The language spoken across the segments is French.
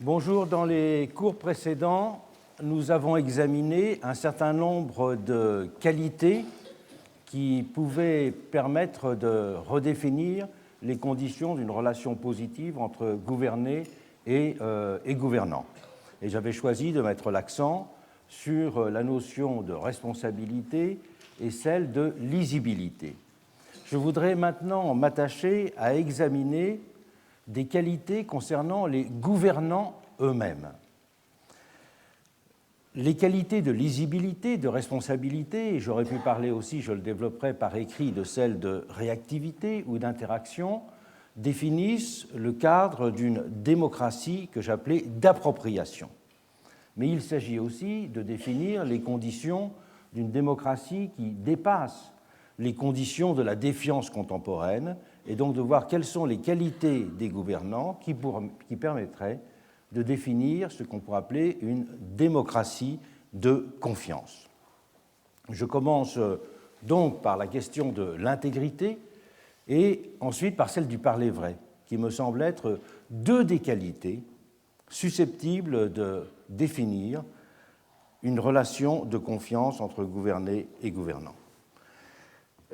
Bonjour, dans les cours précédents, nous avons examiné un certain nombre de qualités qui pouvaient permettre de redéfinir les conditions d'une relation positive entre gouverné et gouvernant. Et j'avais choisi de mettre l'accent sur la notion de responsabilité et celle de lisibilité. Je voudrais maintenant m'attacher à examiner des qualités concernant les gouvernants eux-mêmes. Les qualités de lisibilité, de responsabilité, et j'aurais pu parler aussi, je le développerai par écrit, de celles de réactivité ou d'interaction, définissent le cadre d'une démocratie que j'appelais d'appropriation. Mais il s'agit aussi de définir les conditions d'une démocratie qui dépasse les conditions de la défiance contemporaine et donc de voir quelles sont les qualités des gouvernants qui permettraient de définir ce qu'on pourrait appeler une démocratie de confiance. Je commence donc par la question de l'intégrité et ensuite par celle du parler vrai, qui me semble être deux des qualités susceptibles de définir une relation de confiance entre gouverné et gouvernant.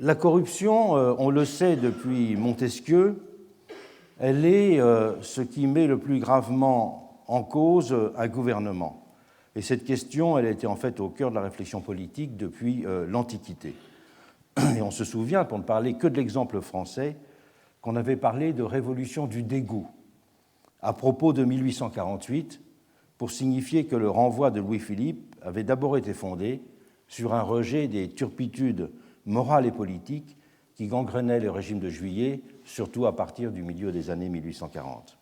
La corruption, on le sait depuis Montesquieu, elle est ce qui met le plus gravement en cause un gouvernement. Et cette question, elle était en fait au cœur de la réflexion politique depuis l'Antiquité. Et on se souvient, pour ne parler que de l'exemple français, qu'on avait parlé de révolution du dégoût à propos de 1848 pour signifier que le renvoi de Louis-Philippe avait d'abord été fondé sur un rejet des turpitudes morales et politiques qui gangrenaient le régime de Juillet, surtout à partir du milieu des années 1840.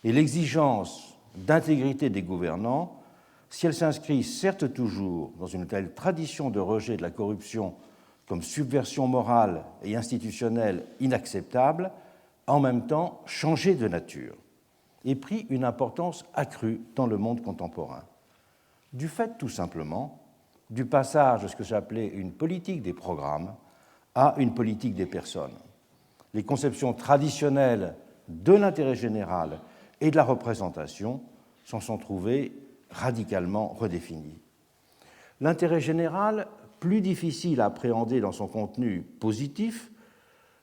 Et l'exigence d'intégrité des gouvernants, si elle s'inscrit certes toujours dans une telle tradition de rejet de la corruption comme subversion morale et institutionnelle inacceptable, a en même temps changé de nature et pris une importance accrue dans le monde contemporain. Du fait tout simplement du passage de ce que j'appelais une politique des programmes à une politique des personnes. Les conceptions traditionnelles de l'intérêt général et de la représentation s'en sont trouvées radicalement redéfinies. L'intérêt général, plus difficile à appréhender dans son contenu positif,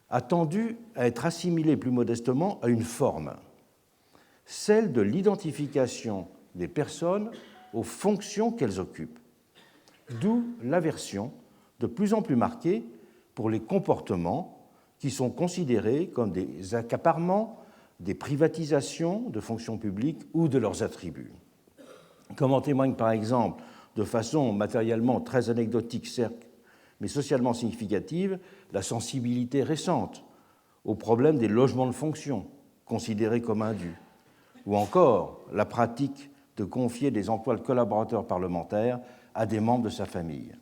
a tendu à être assimilé plus modestement à une forme, celle de l'identification des personnes aux fonctions qu'elles occupent, d'où l'aversion de plus en plus marquée pour les comportements qui sont considérés comme des accaparements, des privatisations de fonctions publiques ou de leurs attributs. Comme en témoigne par exemple, de façon matériellement très anecdotique certes, mais socialement significative, la sensibilité récente au problème des logements de fonction, considérés comme indus, ou encore la pratique de confier des emplois de collaborateurs parlementaires à des membres de sa famille.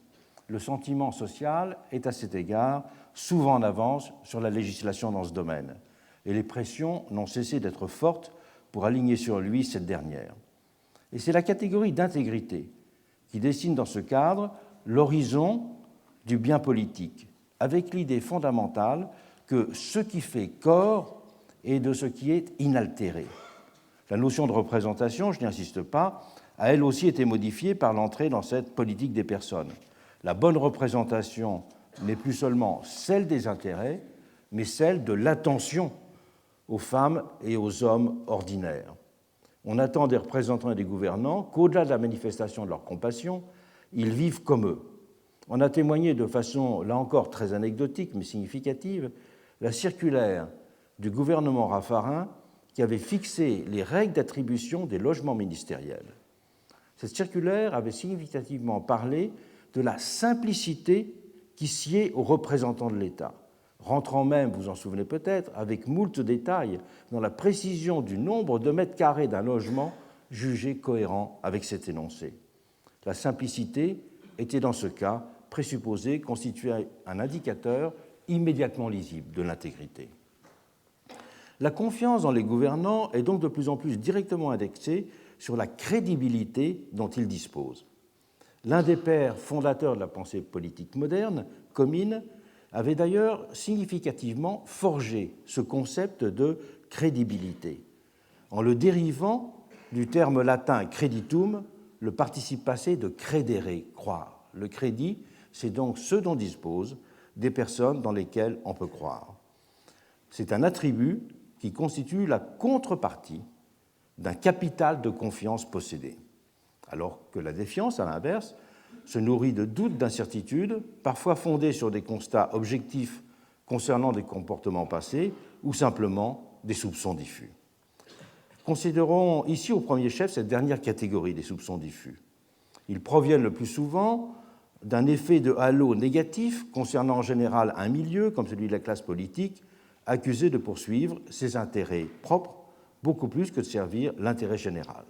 Le sentiment social est à cet égard souvent en avance sur la législation dans ce domaine, et les pressions n'ont cessé d'être fortes pour aligner sur lui cette dernière. Et c'est la catégorie d'intégrité qui dessine dans ce cadre l'horizon du bien politique, avec l'idée fondamentale que ce qui fait corps est de ce qui est inaltéré. La notion de représentation, je n'y insiste pas, a elle aussi été modifiée par l'entrée dans cette politique des personnes. La bonne représentation n'est plus seulement celle des intérêts, mais celle de l'attention aux femmes et aux hommes ordinaires. On attend des représentants et des gouvernants qu'au-delà de la manifestation de leur compassion, ils vivent comme eux. On a témoigné de façon, là encore, très anecdotique mais significative, la circulaire du gouvernement Raffarin qui avait fixé les règles d'attribution des logements ministériels. Cette circulaire avait significativement parlé de la simplicité qui sied aux représentants de l'État, rentrant même, vous en souvenez peut-être, avec moult détails dans la précision du nombre de mètres carrés d'un logement jugé cohérent avec cet énoncé. La simplicité était dans ce cas présupposée constituer un indicateur immédiatement lisible de l'intégrité. La confiance dans les gouvernants est donc de plus en plus directement indexée sur la crédibilité dont ils disposent. L'un des pères fondateurs de la pensée politique moderne, Comines, avait d'ailleurs significativement forgé ce concept de crédibilité, en le dérivant du terme latin creditum, le participe passé de credere, croire. Le crédit, c'est donc ce dont disposent des personnes dans lesquelles on peut croire. C'est un attribut qui constitue la contrepartie d'un capital de confiance possédé, alors que la défiance, à l'inverse, se nourrit de doutes, d'incertitudes, parfois fondés sur des constats objectifs concernant des comportements passés ou simplement des soupçons diffus. Considérons ici au premier chef cette dernière catégorie des soupçons diffus. Ils proviennent le plus souvent d'un effet de halo négatif concernant en général un milieu, comme celui de la classe politique, accusé de poursuivre ses intérêts propres beaucoup plus que de servir l'intérêt général.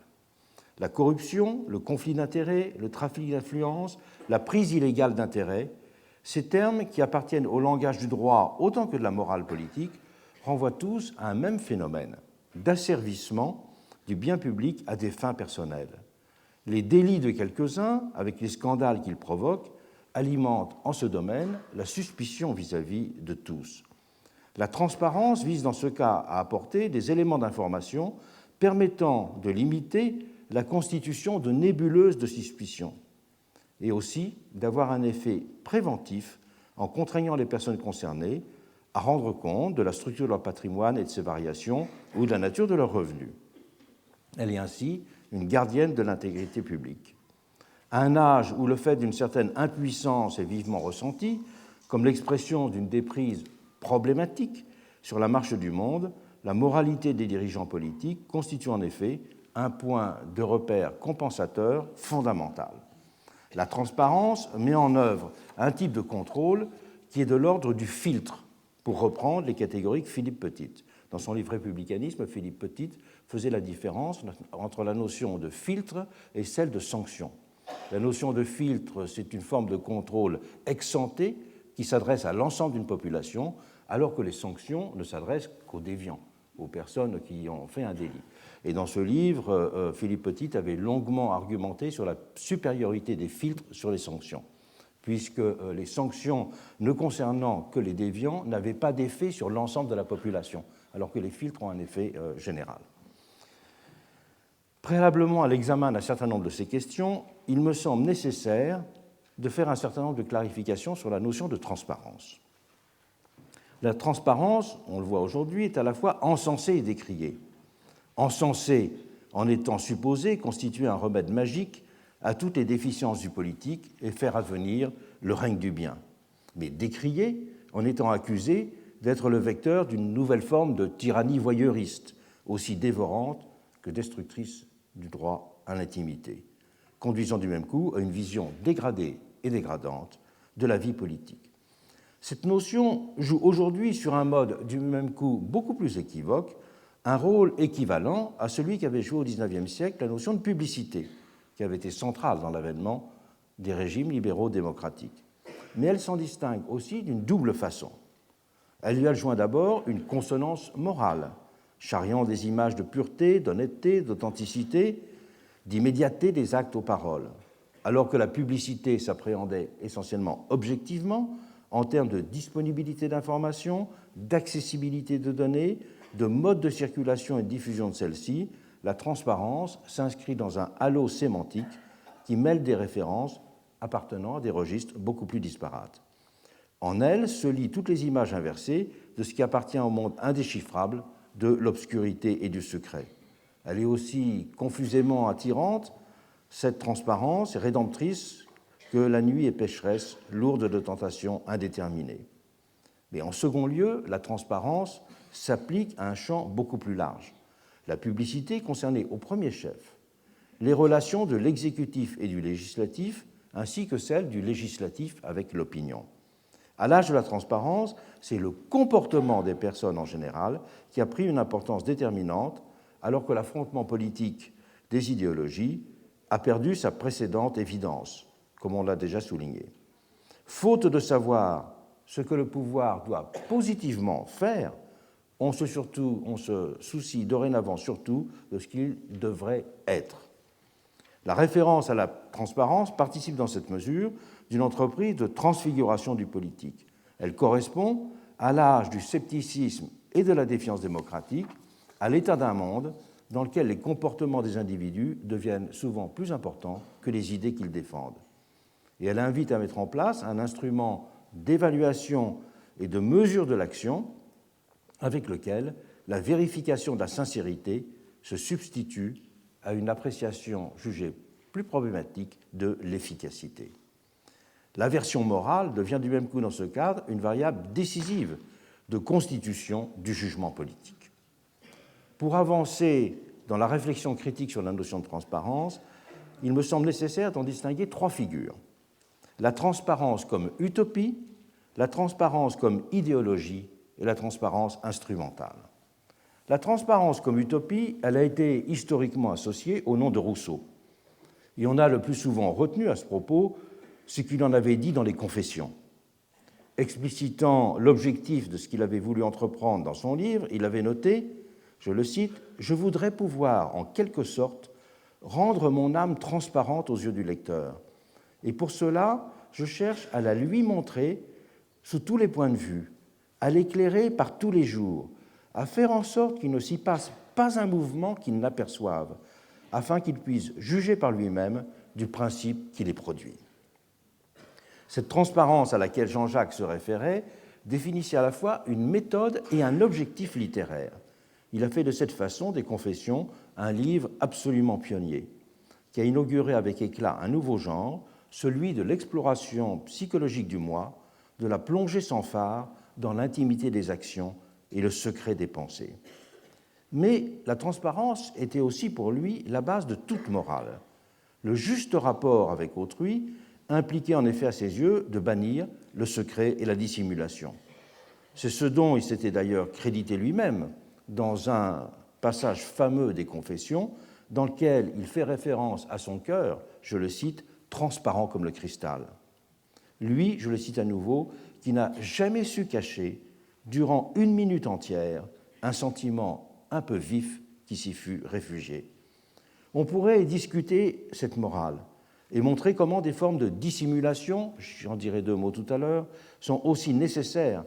La corruption, le conflit d'intérêts, le trafic d'influence, la prise illégale d'intérêts, ces termes qui appartiennent au langage du droit autant que de la morale politique, renvoient tous à un même phénomène d'asservissement du bien public à des fins personnelles. Les délits de quelques-uns, avec les scandales qu'ils provoquent, alimentent en ce domaine la suspicion vis-à-vis de tous. La transparence vise dans ce cas à apporter des éléments d'information permettant de limiter la constitution de nébuleuses de suspicion et aussi d'avoir un effet préventif en contraignant les personnes concernées à rendre compte de la structure de leur patrimoine et de ses variations ou de la nature de leurs revenus. Elle est ainsi une gardienne de l'intégrité publique. À un âge où le fait d'une certaine impuissance est vivement ressenti, comme l'expression d'une déprise problématique sur la marche du monde, la moralité des dirigeants politiques constitue en effet un point de repère compensateur fondamental. La transparence met en œuvre un type de contrôle qui est de l'ordre du filtre, pour reprendre les catégories que Philippe Petit. Dans son livre Républicanisme, Philippe Petit faisait la différence entre la notion de filtre et celle de sanction. La notion de filtre, c'est une forme de contrôle ex-ante qui s'adresse à l'ensemble d'une population, alors que les sanctions ne s'adressent qu'aux déviants, aux personnes qui ont fait un délit. Et dans ce livre, Philippe Petit avait longuement argumenté sur la supériorité des filtres sur les sanctions, puisque les sanctions ne concernant que les déviants n'avaient pas d'effet sur l'ensemble de la population, alors que les filtres ont un effet général. Préalablement à l'examen d'un certain nombre de ces questions, il me semble nécessaire de faire un certain nombre de clarifications sur la notion de transparence. La transparence, on le voit aujourd'hui, est à la fois encensée et décriée. Encensée en étant supposée constituer un remède magique à toutes les déficiences du politique et faire advenir le règne du bien, mais décriée en étant accusée d'être le vecteur d'une nouvelle forme de tyrannie voyeuriste, aussi dévorante que destructrice du droit à l'intimité, conduisant du même coup à une vision dégradée et dégradante de la vie politique. Cette notion joue aujourd'hui sur un mode du même coup beaucoup plus équivoque, un rôle équivalent à celui qu'avait joué au XIXe siècle la notion de publicité, qui avait été centrale dans l'avènement des régimes libéraux démocratiques. Mais elle s'en distingue aussi d'une double façon. Elle lui adjoint d'abord une consonance morale, charriant des images de pureté, d'honnêteté, d'authenticité, d'immédiateté des actes aux paroles, alors que la publicité s'appréhendait essentiellement objectivement en termes de disponibilité d'informations, d'accessibilité de données, de mode de circulation et de diffusion de celles-ci. La transparence s'inscrit dans un halo sémantique qui mêle des références appartenant à des registres beaucoup plus disparates. En elle se lient toutes les images inversées de ce qui appartient au monde indéchiffrable de l'obscurité et du secret. Elle est aussi confusément attirante, cette transparence est rédemptrice, que la nuit est pécheresse, lourde de tentations indéterminées. Mais en second lieu, la transparence s'applique à un champ beaucoup plus large. La publicité concernait au premier chef les relations de l'exécutif et du législatif, ainsi que celles du législatif avec l'opinion. À l'âge de la transparence, c'est le comportement des personnes en général qui a pris une importance déterminante, alors que l'affrontement politique des idéologies a perdu sa précédente évidence, comme on l'a déjà souligné. Faute de savoir ce que le pouvoir doit positivement faire, on se soucie dorénavant surtout de ce qu'il devrait être. La référence à la transparence participe dans cette mesure d'une entreprise de transfiguration du politique. Elle correspond à l'âge du scepticisme et de la défiance démocratique, à l'état d'un monde dans lequel les comportements des individus deviennent souvent plus importants que les idées qu'ils défendent. Et elle invite à mettre en place un instrument d'évaluation et de mesure de l'action avec lequel la vérification de la sincérité se substitue à une appréciation jugée plus problématique de l'efficacité. L'aversion morale devient du même coup dans ce cadre une variable décisive de constitution du jugement politique. Pour avancer dans la réflexion critique sur la notion de transparence, il me semble nécessaire d'en distinguer trois figures. La transparence comme utopie, la transparence comme idéologie et la transparence instrumentale. La transparence comme utopie, elle a été historiquement associée au nom de Rousseau. Et on a le plus souvent retenu à ce propos ce qu'il en avait dit dans les Confessions. Explicitant l'objectif de ce qu'il avait voulu entreprendre dans son livre, il avait noté, je le cite, « Je voudrais pouvoir, en quelque sorte, rendre mon âme transparente aux yeux du lecteur. Et pour cela, je cherche à la lui montrer sous tous les points de vue, à l'éclairer par tous les jours, à faire en sorte qu'il ne s'y passe pas un mouvement qu'il n'aperçoive, afin qu'il puisse juger par lui-même du principe qui les produit. » Cette transparence à laquelle Jean-Jacques se référait définissait à la fois une méthode et un objectif littéraire. Il a fait de cette façon des Confessions un livre absolument pionnier, qui a inauguré avec éclat un nouveau genre, celui de l'exploration psychologique du moi, de la plongée sans phare dans l'intimité des actions et le secret des pensées. Mais la transparence était aussi pour lui la base de toute morale. Le juste rapport avec autrui impliquait en effet à ses yeux de bannir le secret et la dissimulation. C'est ce dont il s'était d'ailleurs crédité lui-même dans un passage fameux des Confessions dans lequel il fait référence à son cœur, je le cite, « transparent comme le cristal ». Lui, je le cite à nouveau, qui n'a jamais su cacher, durant une minute entière, un sentiment un peu vif qui s'y fut réfugié. On pourrait discuter cette morale et montrer comment des formes de dissimulation, j'en dirai deux mots tout à l'heure, sont aussi nécessaires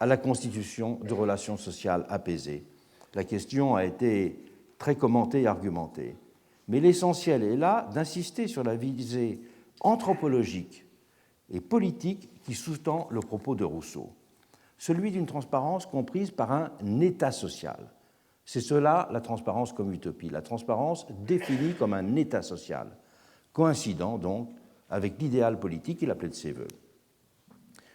à la constitution de relations sociales apaisées. La question a été très commentée et argumentée. Mais l'essentiel est là d'insister sur la visée anthropologique et politique qui sous-tend le propos de Rousseau, celui d'une transparence comprise par un état social. C'est cela la transparence comme utopie, la transparence définie comme un état social, coïncidant donc avec l'idéal politique qu'il appelait de ses voeux.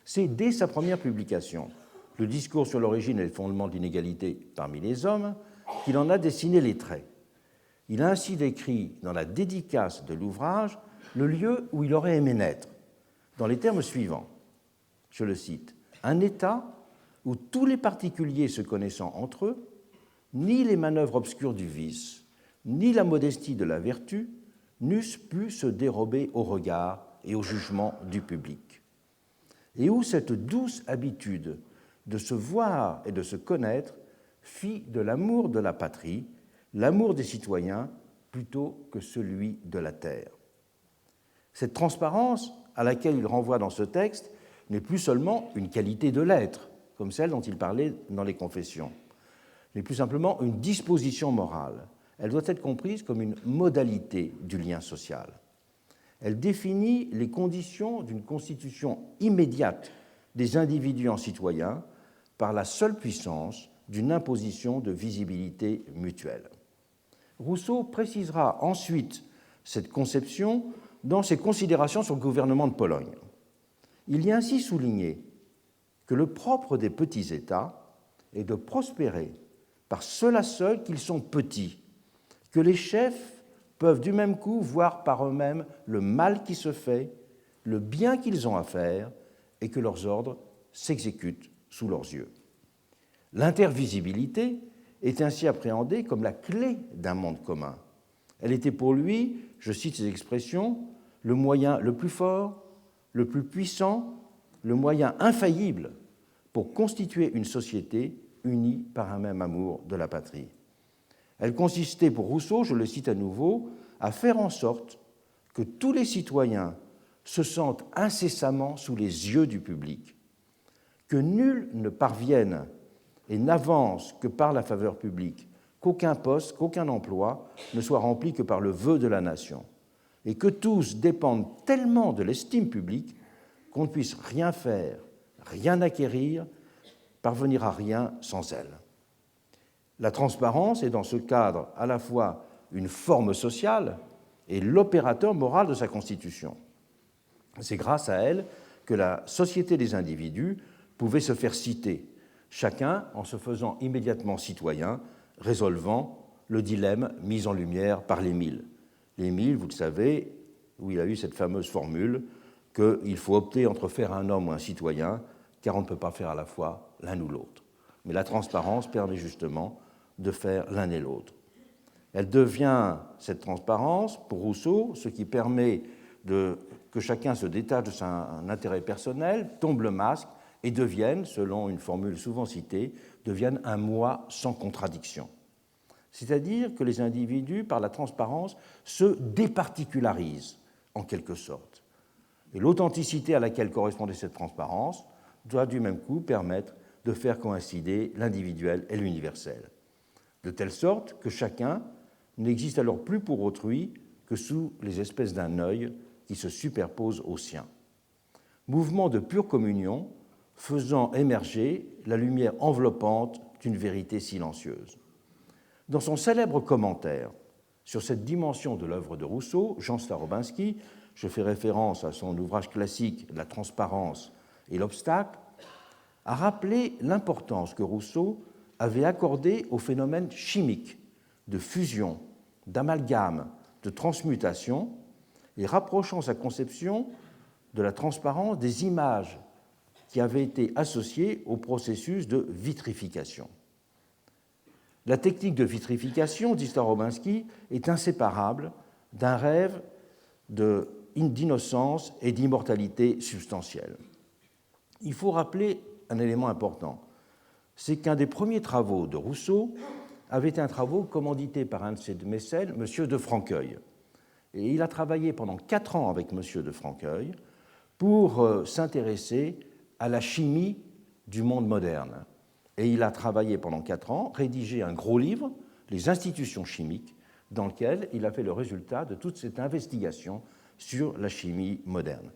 C'est dès sa première publication, le discours sur l'origine et les fondements de l'inégalité parmi les hommes, qu'il en a dessiné les traits. Il a ainsi décrit dans la dédicace de l'ouvrage le lieu où il aurait aimé naître, dans les termes suivants, je le cite, « Un État où tous les particuliers se connaissant entre eux, ni les manœuvres obscures du vice, ni la modestie de la vertu, n'eussent pu se dérober au regard et au jugement du public, et où cette douce habitude de se voir et de se connaître fit de l'amour de la patrie l'amour des citoyens plutôt que celui de la terre. » Cette transparence à laquelle il renvoie dans ce texte n'est plus seulement une qualité de l'être, comme celle dont il parlait dans les Confessions, mais plus simplement une disposition morale. Elle doit être comprise comme une modalité du lien social. Elle définit les conditions d'une constitution immédiate des individus en citoyens par la seule puissance d'une imposition de visibilité mutuelle. Rousseau précisera ensuite cette conception dans ses considérations sur le gouvernement de Pologne. Il y a ainsi souligné que le propre des petits États est de prospérer par cela seul qu'ils sont petits, que les chefs peuvent du même coup voir par eux-mêmes le mal qui se fait, le bien qu'ils ont à faire, et que leurs ordres s'exécutent sous leurs yeux. L'intervisibilité est ainsi appréhendée comme la clé d'un monde commun. Elle était pour lui, je cite ses expressions, le moyen le plus fort, le plus puissant, le moyen infaillible pour constituer une société unie par un même amour de la patrie. Elle consistait pour Rousseau, je le cite à nouveau, à faire en sorte que tous les citoyens se sentent incessamment sous les yeux du public, que nul ne parvienne et n'avance que par la faveur publique, qu'aucun poste, qu'aucun emploi ne soit rempli que par le vœu de la nation, et que tous dépendent tellement de l'estime publique qu'on ne puisse rien faire, rien acquérir, parvenir à rien sans elle. La transparence est dans ce cadre à la fois une forme sociale et l'opérateur moral de sa constitution. C'est grâce à elle que la société des individus pouvait se faire citer, chacun en se faisant immédiatement citoyen, résolvant le dilemme mis en lumière par l'Émile. L'Émile, vous le savez, où il a eu cette fameuse formule qu'il faut opter entre faire un homme ou un citoyen, car on ne peut pas faire à la fois l'un ou l'autre. Mais la transparence permet justement de faire l'un et l'autre. Elle devient, cette transparence, pour Rousseau, ce qui permet que chacun se détache de son intérêt personnel, tombe le masque et devienne, selon une formule souvent citée, devienne un moi sans contradiction. C'est-à-dire que les individus, par la transparence, se départicularisent, en quelque sorte. Et l'authenticité à laquelle correspondait cette transparence doit du même coup permettre de faire coïncider l'individuel et l'universel, de telle sorte que chacun n'existe alors plus pour autrui que sous les espèces d'un œil qui se superpose au sien. Mouvement de pure communion faisant émerger la lumière enveloppante d'une vérité silencieuse. Dans son célèbre commentaire sur cette dimension de l'œuvre de Rousseau, Jean Starobinski, je fais référence à son ouvrage classique La transparence et l'obstacle, a rappelé l'importance que Rousseau avait accordée aux phénomènes chimiques de fusion, d'amalgame, de transmutation, et rapprochant sa conception de la transparence des images qui avaient été associées au processus de vitrification. La technique de vitrification, dit Starobinski, est inséparable d'un rêve d'innocence et d'immortalité substantielle. Il faut rappeler un élément important, c'est qu'un des premiers travaux de Rousseau avait été un travail commandité par un de ses mécènes, M. de Franqueuil. Et il a travaillé pendant 4 ans avec M. de Franqueuil pour s'intéresser à la chimie du monde moderne. Et il a travaillé pendant 4 ans, rédigé un gros livre, Les institutions chimiques, dans lequel il a fait le résultat de toute cette investigation sur la chimie moderne.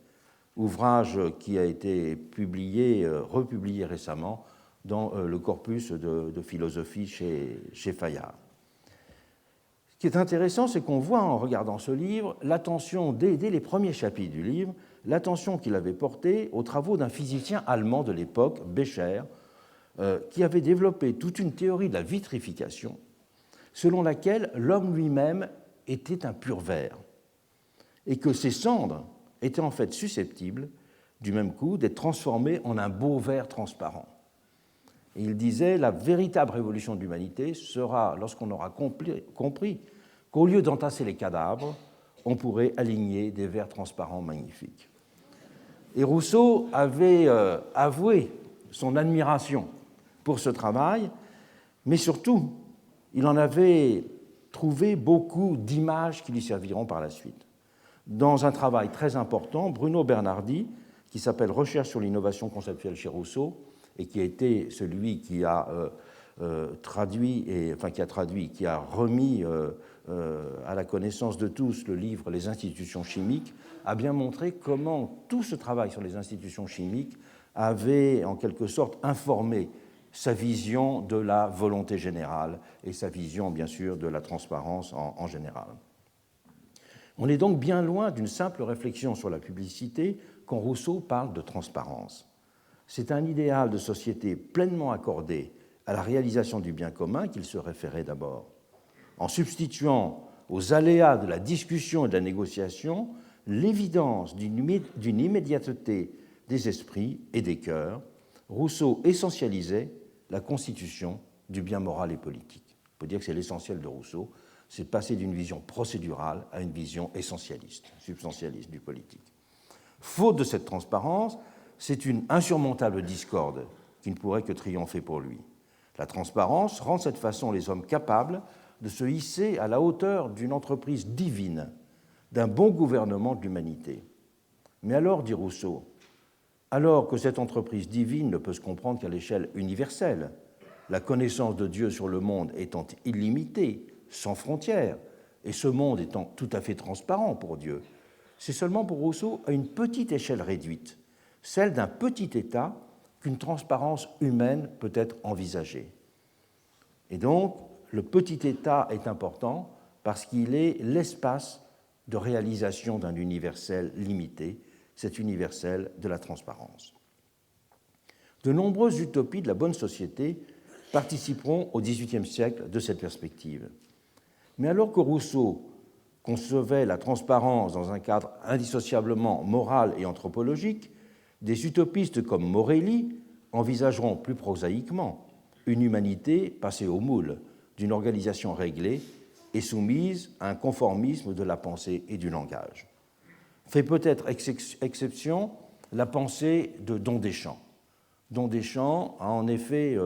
Ouvrage qui a été republié récemment dans le corpus de philosophie chez Fayard. Ce qui est intéressant, c'est qu'on voit en regardant ce livre l'attention, dès les premiers chapitres du livre, l'attention qu'il avait portée aux travaux d'un physicien allemand de l'époque, Becher, qui avait développé toute une théorie de la vitrification selon laquelle l'homme lui-même était un pur verre et que ses cendres étaient en fait susceptibles, du même coup, d'être transformées en un beau verre transparent. Et il disait, la véritable révolution de l'humanité sera lorsqu'on aura compris qu'au lieu d'entasser les cadavres, on pourrait aligner des verres transparents magnifiques. Et Rousseau avait avoué son admiration pour ce travail, mais surtout, il en avait trouvé beaucoup d'images qui lui serviront par la suite. Dans un travail très important, Bruno Bernardi, qui s'appelle Recherche sur l'innovation conceptuelle chez Rousseau, et qui a été celui qui a qui a remis à la connaissance de tous le livre Les institutions chimiques, a bien montré comment tout ce travail sur les institutions chimiques avait en quelque sorte informé sa vision de la volonté générale et sa vision, bien sûr, de la transparence en général. On est donc bien loin d'une simple réflexion sur la publicité quand Rousseau parle de transparence. C'est un idéal de société pleinement accordé à la réalisation du bien commun qu'il se référait d'abord. En substituant aux aléas de la discussion et de la négociation l'évidence d'une immédiateté des esprits et des cœurs, Rousseau essentialisait la constitution du bien moral et politique. On peut dire que c'est l'essentiel de Rousseau, c'est passer d'une vision procédurale à une vision essentialiste, substantialiste du politique. Faute de cette transparence, c'est une insurmontable discorde qui ne pourrait que triompher pour lui. La transparence rend de cette façon les hommes capables de se hisser à la hauteur d'une entreprise divine, d'un bon gouvernement de l'humanité. Mais alors, dit Rousseau, alors que cette entreprise divine ne peut se comprendre qu'à l'échelle universelle, la connaissance de Dieu sur le monde étant illimitée, sans frontières, et ce monde étant tout à fait transparent pour Dieu, c'est seulement pour Rousseau à une petite échelle réduite, celle d'un petit État, qu'une transparence humaine peut être envisagée. Et donc, le petit État est important parce qu'il est l'espace de réalisation d'un universel limité, cet universel de la transparence. De nombreuses utopies de la bonne société participeront au XVIIIe siècle de cette perspective. Mais alors que Rousseau concevait la transparence dans un cadre indissociablement moral et anthropologique, des utopistes comme Morelli envisageront plus prosaïquement une humanité passée au moule d'une organisation réglée et soumise à un conformisme de la pensée et du langage. Fait peut-être exception la pensée de Don Deschamps. Don Deschamps a en effet,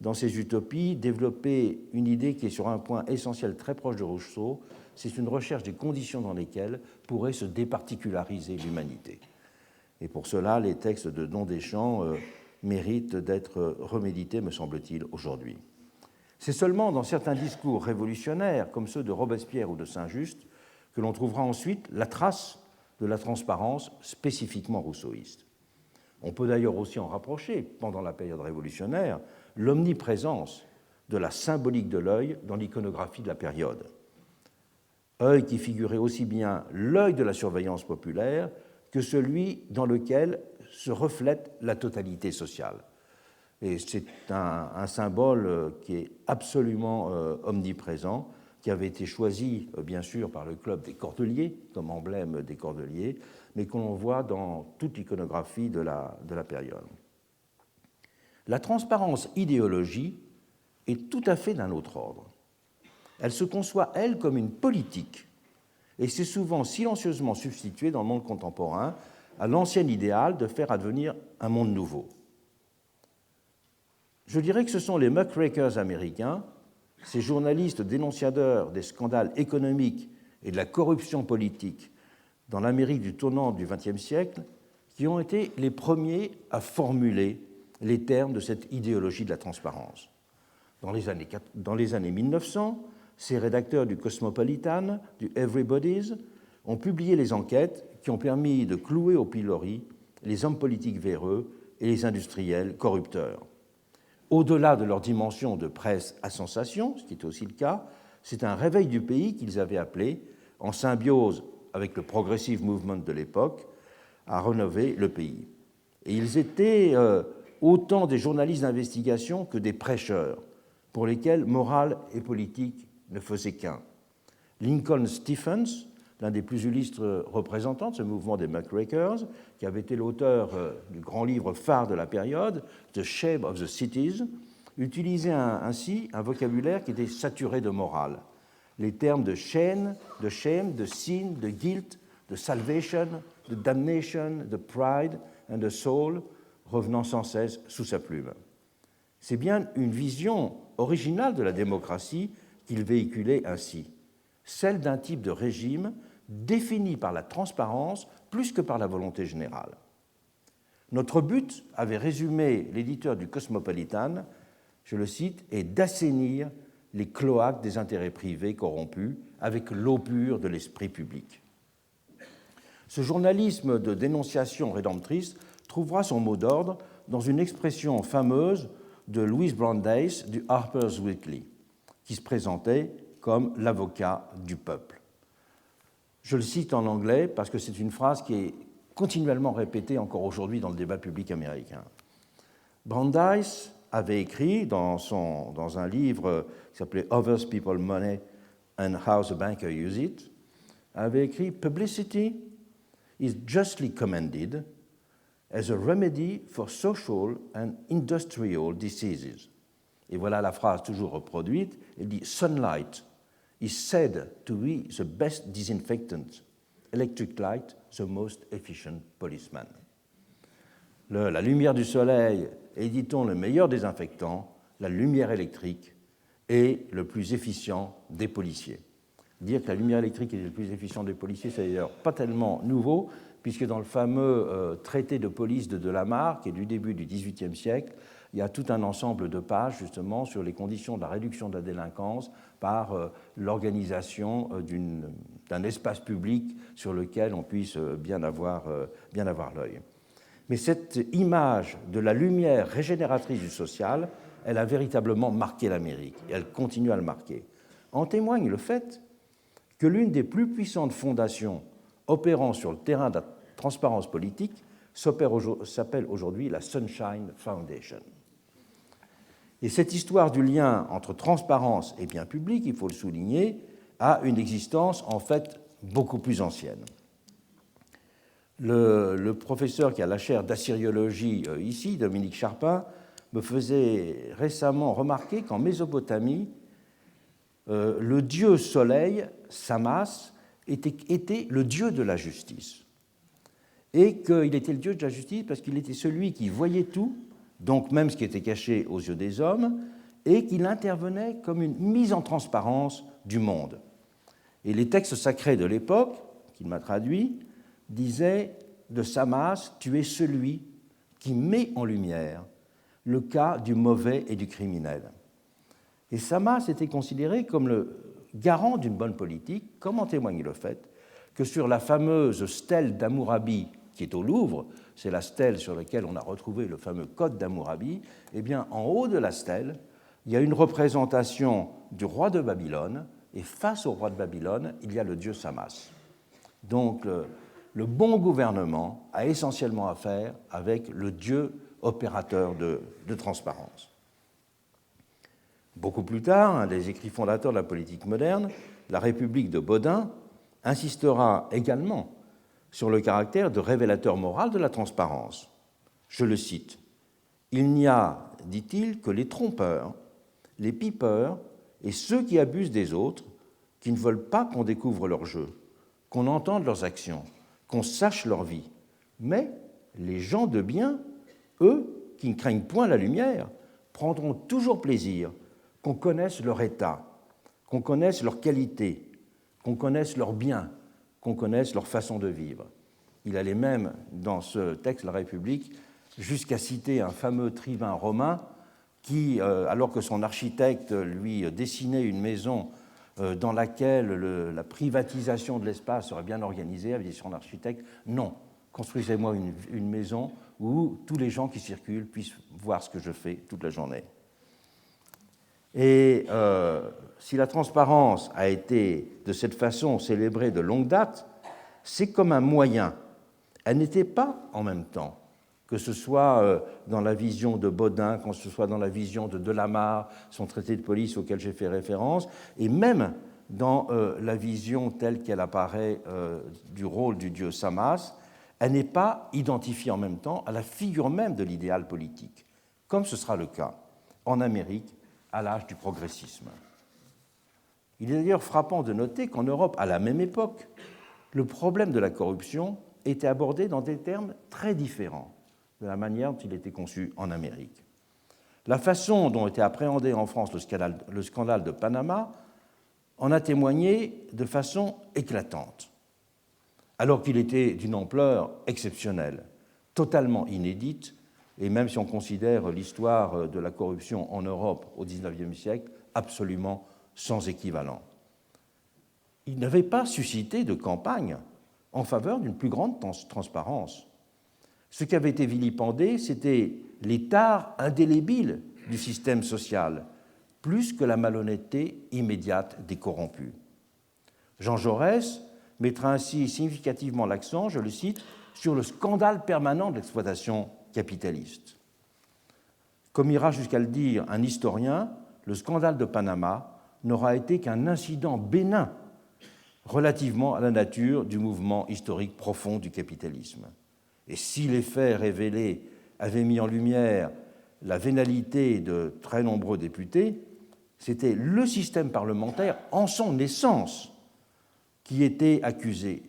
dans ses utopies, développé une idée qui est sur un point essentiel très proche de Rousseau, c'est une recherche des conditions dans lesquelles pourrait se départiculariser l'humanité. Et pour cela, les textes de Don Deschamps méritent d'être remédités, me semble-t-il, aujourd'hui. C'est seulement dans certains discours révolutionnaires, comme ceux de Robespierre ou de Saint-Just, que l'on trouvera ensuite la trace de la transparence spécifiquement rousseauiste. On peut d'ailleurs aussi en rapprocher, pendant la période révolutionnaire, l'omniprésence de la symbolique de l'œil dans l'iconographie de la période. Œil qui figurait aussi bien l'œil de la surveillance populaire que celui dans lequel se reflète la totalité sociale. Et c'est un symbole qui est absolument omniprésent, qui avait été choisi, bien sûr, par le Club des Cordeliers, comme emblème des Cordeliers, mais qu'on voit dans toute l'iconographie de la période. La transparence idéologie est tout à fait d'un autre ordre. Elle se conçoit, elle, comme une politique, et s'est souvent silencieusement substituée dans le monde contemporain à l'ancien idéal de faire advenir un monde nouveau. Je dirais que ce sont les muckrakers américains, ces journalistes dénonciateurs des scandales économiques et de la corruption politique dans l'Amérique du tournant du XXe siècle, qui ont été les premiers à formuler les termes de cette idéologie de la transparence. Dans les années 1900, ces rédacteurs du Cosmopolitan, du Everybody's, ont publié les enquêtes qui ont permis de clouer au pilori les hommes politiques véreux et les industriels corrupteurs. Au-delà de leur dimension de presse à sensation, ce qui est aussi le cas, c'est un réveil du pays qu'ils avaient appelé, en symbiose avec le progressive movement de l'époque, à rénover le pays. Et ils étaient autant des journalistes d'investigation que des prêcheurs, pour lesquels morale et politique ne faisaient qu'un. Lincoln Stephens, l'un des plus illustres représentants de ce mouvement des muckrakers, qui avait été l'auteur du grand livre phare de la période, The Shame of the Cities, utilisait ainsi un vocabulaire qui était saturé de morale. Les termes de shame, de sin, de guilt, de salvation, de damnation, de pride and de soul revenant sans cesse sous sa plume. C'est bien une vision originale de la démocratie qu'il véhiculait ainsi, celle d'un type de régime défini par la transparence plus que par la volonté générale. Notre but, avait résumé l'éditeur du Cosmopolitan, je le cite, est d'assainir les cloaques des intérêts privés corrompus avec l'eau pure de l'esprit public. Ce journalisme de dénonciation rédemptrice trouvera son mot d'ordre dans une expression fameuse de Louis Brandeis du Harper's Weekly, qui se présentait comme l'avocat du peuple. Je le cite en anglais parce que c'est une phrase qui est continuellement répétée encore aujourd'hui dans le débat public américain. Brandeis avait écrit dans un livre qui s'appelait Others People's Money and How the Banker Use It, avait écrit « Publicity is justly commended as a remedy for social and industrial diseases ». Et voilà la phrase toujours reproduite, elle dit « Sunlight is said to be the best disinfectant, electric light the most efficient policeman ». La lumière du soleil est, dit-on, le meilleur désinfectant, la lumière électrique est le plus efficient des policiers. Dire que la lumière électrique est le plus efficient des policiers, c'est d'ailleurs pas tellement nouveau, puisque dans le fameux traité de police de Delamarre, qui est du début du XVIIIe siècle, il y a tout un ensemble de pages justement sur les conditions de la réduction de la délinquance par l'organisation d'un espace public sur lequel on puisse bien avoir l'œil. Mais cette image de la lumière régénératrice du social, elle a véritablement marqué l'Amérique, et elle continue à le marquer. En témoigne le fait que l'une des plus puissantes fondations opérant sur le terrain de la transparence politique s'appelle aujourd'hui la Sunshine Foundation. Et cette histoire du lien entre transparence et bien public, il faut le souligner, a une existence en fait beaucoup plus ancienne. Le professeur qui a la chaire d'assyriologie ici, Dominique Charpin, me faisait récemment remarquer qu'en Mésopotamie, le dieu soleil, Samas, était le dieu de la justice. Et qu'il était le dieu de la justice parce qu'il était celui qui voyait tout, donc même ce qui était caché aux yeux des hommes, et qu'il intervenait comme une mise en transparence du monde. Et les textes sacrés de l'époque, qu'il m'a traduits, disaient de Samas, tu es celui qui met en lumière le cas du mauvais et du criminel. Et Samas était considéré comme le garant d'une bonne politique, comme en témoigne le fait que sur la fameuse stèle d'Hammurabi qui est au Louvre, c'est la stèle sur laquelle on a retrouvé le fameux code d'Hammurabi, eh bien, en haut de la stèle, il y a une représentation du roi de Babylone, et face au roi de Babylone, il y a le dieu Samas. Donc, le bon gouvernement a essentiellement affaire avec le dieu opérateur de transparence. Beaucoup plus tard, un des écrits fondateurs de la politique moderne, la République de Bodin, insistera également sur le caractère de révélateur moral de la transparence. Je le cite. « Il n'y a, dit-il, que les trompeurs, les pipeurs et ceux qui abusent des autres, qui ne veulent pas qu'on découvre leur jeu, qu'on entende leurs actions, qu'on sache leur vie. Mais les gens de bien, eux, qui ne craignent point la lumière, prendront toujours plaisir qu'on connaisse leur état, qu'on connaisse leur qualité, qu'on connaisse leurs biens, qu'on connaisse leur façon de vivre. » Il allait même, dans ce texte, La République, jusqu'à citer un fameux tribun romain qui, alors que son architecte lui dessinait une maison dans laquelle la privatisation de l'espace serait bien organisée, avait dit son architecte, non, construisez-moi une maison où tous les gens qui circulent puissent voir ce que je fais toute la journée. Et si la transparence a été de cette façon célébrée de longue date, c'est comme un moyen. Elle n'était pas en même temps, que ce soit dans la vision de Bodin, que ce soit dans la vision de Delamarre, son traité de police auquel j'ai fait référence, et même dans la vision telle qu'elle apparaît du rôle du dieu Samas, elle n'est pas identifiée en même temps à la figure même de l'idéal politique, comme ce sera le cas en Amérique à l'âge du progressisme. Il est d'ailleurs frappant de noter qu'en Europe, à la même époque, le problème de la corruption était abordé dans des termes très différents de la manière dont il était conçu en Amérique. La façon dont était appréhendé en France le scandale de Panama en a témoigné de façon éclatante, alors qu'il était d'une ampleur exceptionnelle, totalement inédite, et même si on considère l'histoire de la corruption en Europe au XIXe siècle, absolument sans équivalent. Il n'avait pas suscité de campagne en faveur d'une plus grande transparence. Ce qui avait été vilipendé, c'était les tares indélébiles du système social, plus que la malhonnêteté immédiate des corrompus. Jean Jaurès mettra ainsi significativement l'accent, je le cite, sur le scandale permanent de l'exploitation capitaliste. Comme ira jusqu'à le dire un historien, le scandale de Panama n'aura été qu'un incident bénin relativement à la nature du mouvement historique profond du capitalisme. Et si les faits révélés avaient mis en lumière la vénalité de très nombreux députés, c'était le système parlementaire en son essence qui était accusé,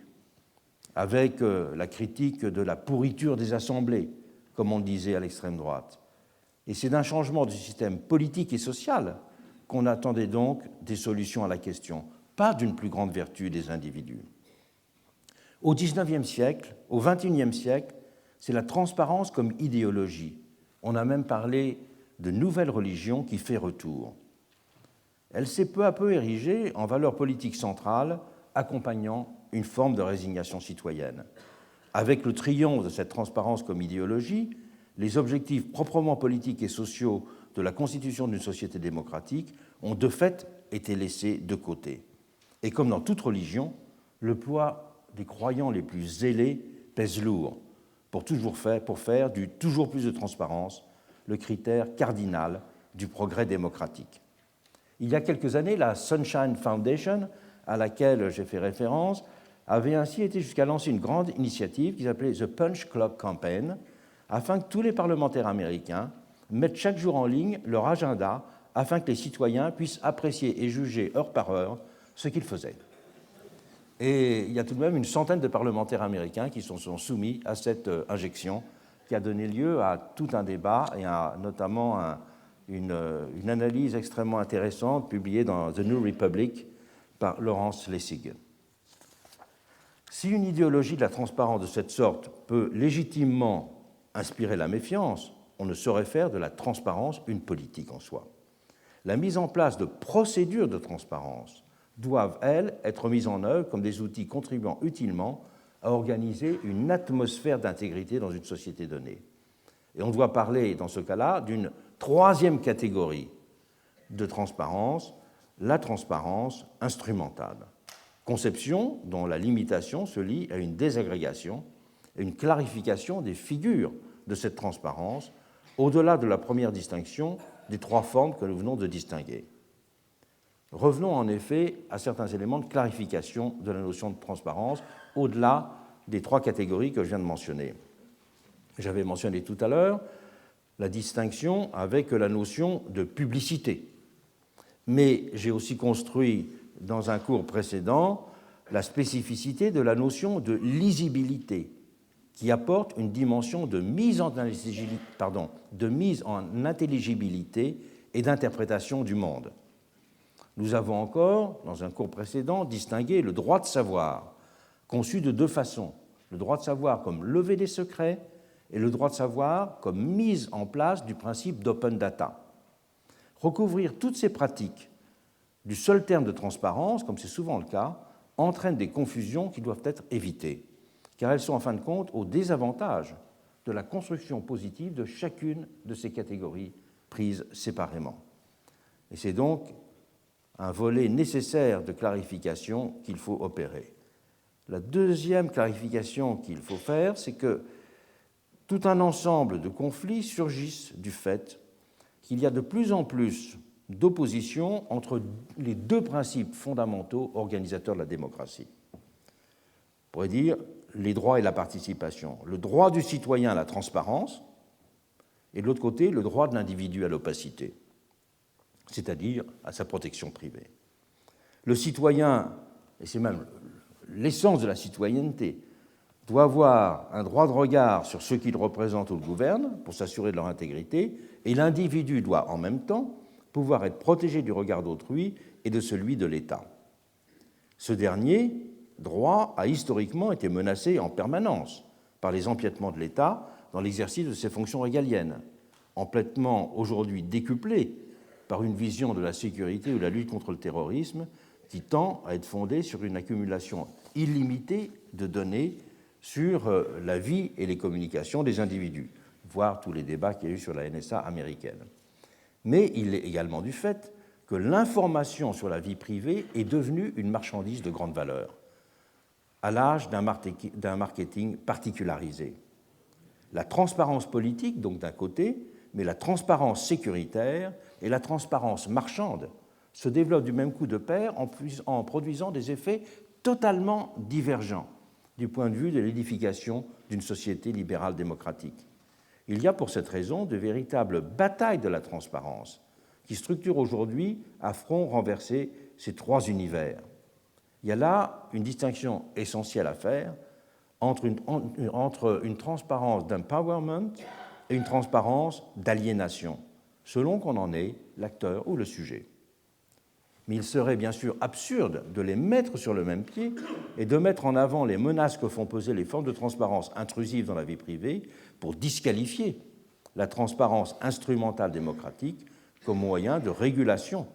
avec la critique de la pourriture des assemblées, comme on le disait à l'extrême droite. Et c'est d'un changement du système politique et social qu'on attendait donc des solutions à la question, pas d'une plus grande vertu des individus. Au XIXe siècle, au XXIe siècle, c'est la transparence comme idéologie. On a même parlé de nouvelle religion qui fait retour. Elle s'est peu à peu érigée en valeur politique centrale, accompagnant une forme de résignation citoyenne. Avec le triomphe de cette transparence comme idéologie, les objectifs proprement politiques et sociaux de la constitution d'une société démocratique ont de fait été laissés de côté. Et comme dans toute religion, le poids des croyants les plus zélés pèse lourd pour faire du toujours plus de transparence le critère cardinal du progrès démocratique. Il y a quelques années, la Sunshine Foundation, à laquelle j'ai fait référence, avait ainsi été jusqu'à lancer une grande initiative qui s'appelait The Punch Clock Campaign, afin que tous les parlementaires américains mettent chaque jour en ligne leur agenda afin que les citoyens puissent apprécier et juger heure par heure ce qu'ils faisaient. Et il y a tout de même une centaine de parlementaires américains qui sont soumis à cette injection qui a donné lieu à tout un débat et à notamment une analyse extrêmement intéressante publiée dans The New Republic par Lawrence Lessig. Si une idéologie de la transparence de cette sorte peut légitimement inspirer la méfiance, on ne saurait faire de la transparence une politique en soi. La mise en place de procédures de transparence doivent, elles, être mises en œuvre comme des outils contribuant utilement à organiser une atmosphère d'intégrité dans une société donnée. Et on doit parler, dans ce cas-là, d'une troisième catégorie de transparence, la transparence instrumentale. Conception dont la limitation se lie à une désagrégation et une clarification des figures de cette transparence, au-delà de la première distinction des trois formes que nous venons de distinguer. Revenons en effet à certains éléments de clarification de la notion de transparence, au-delà des trois catégories que je viens de mentionner. J'avais mentionné tout à l'heure la distinction avec la notion de publicité, mais j'ai aussi construit dans un cours précédent la spécificité de la notion de lisibilité, qui apporte une dimension de mise en intelligibilité et d'interprétation du monde. Nous avons encore, dans un cours précédent, distingué le droit de savoir, conçu de deux façons, le droit de savoir comme levée des secrets et le droit de savoir comme mise en place du principe d'open data. Recouvrir toutes ces pratiques du seul terme de transparence, comme c'est souvent le cas, entraîne des confusions qui doivent être évitées, car elles sont en fin de compte au désavantage de la construction positive de chacune de ces catégories prises séparément. Et c'est donc un volet nécessaire de clarification qu'il faut opérer. La deuxième clarification qu'il faut faire, c'est que tout un ensemble de conflits surgissent du fait qu'il y a de plus en plus d'opposition entre les deux principes fondamentaux organisateurs de la démocratie. On pourrait dire les droits et la participation. Le droit du citoyen à la transparence et de l'autre côté, le droit de l'individu à l'opacité, c'est-à-dire à sa protection privée. Le citoyen, et c'est même l'essence de la citoyenneté, doit avoir un droit de regard sur ceux qu'il représente ou le gouverne pour s'assurer de leur intégrité, et l'individu doit en même temps pouvoir être protégé du regard d'autrui et de celui de l'État. Ce dernier droit a historiquement été menacé en permanence par les empiètements de l'État dans l'exercice de ses fonctions régaliennes, empiètements aujourd'hui décuplés par une vision de la sécurité ou de la lutte contre le terrorisme qui tend à être fondée sur une accumulation illimitée de données sur la vie et les communications des individus, voire tous les débats qu'il y a eu sur la NSA américaine. Mais il est également du fait que l'information sur la vie privée est devenue une marchandise de grande valeur, à l'âge d'un marketing particularisé. La transparence politique, donc d'un côté, mais la transparence sécuritaire et la transparence marchande se développent du même coup de pair en produisant des effets totalement divergents du point de vue de l'édification d'une société libérale démocratique. Il y a pour cette raison de véritables batailles de la transparence qui structurent aujourd'hui à front renversé ces trois univers. Il y a là une distinction essentielle à faire entre une transparence d'empowerment et une transparence d'aliénation, selon qu'on en est l'acteur ou le sujet. Mais il serait bien sûr absurde de les mettre sur le même pied et de mettre en avant les menaces que font peser les formes de transparence intrusives dans la vie privée pour disqualifier la transparence instrumentale démocratique comme moyen de régulation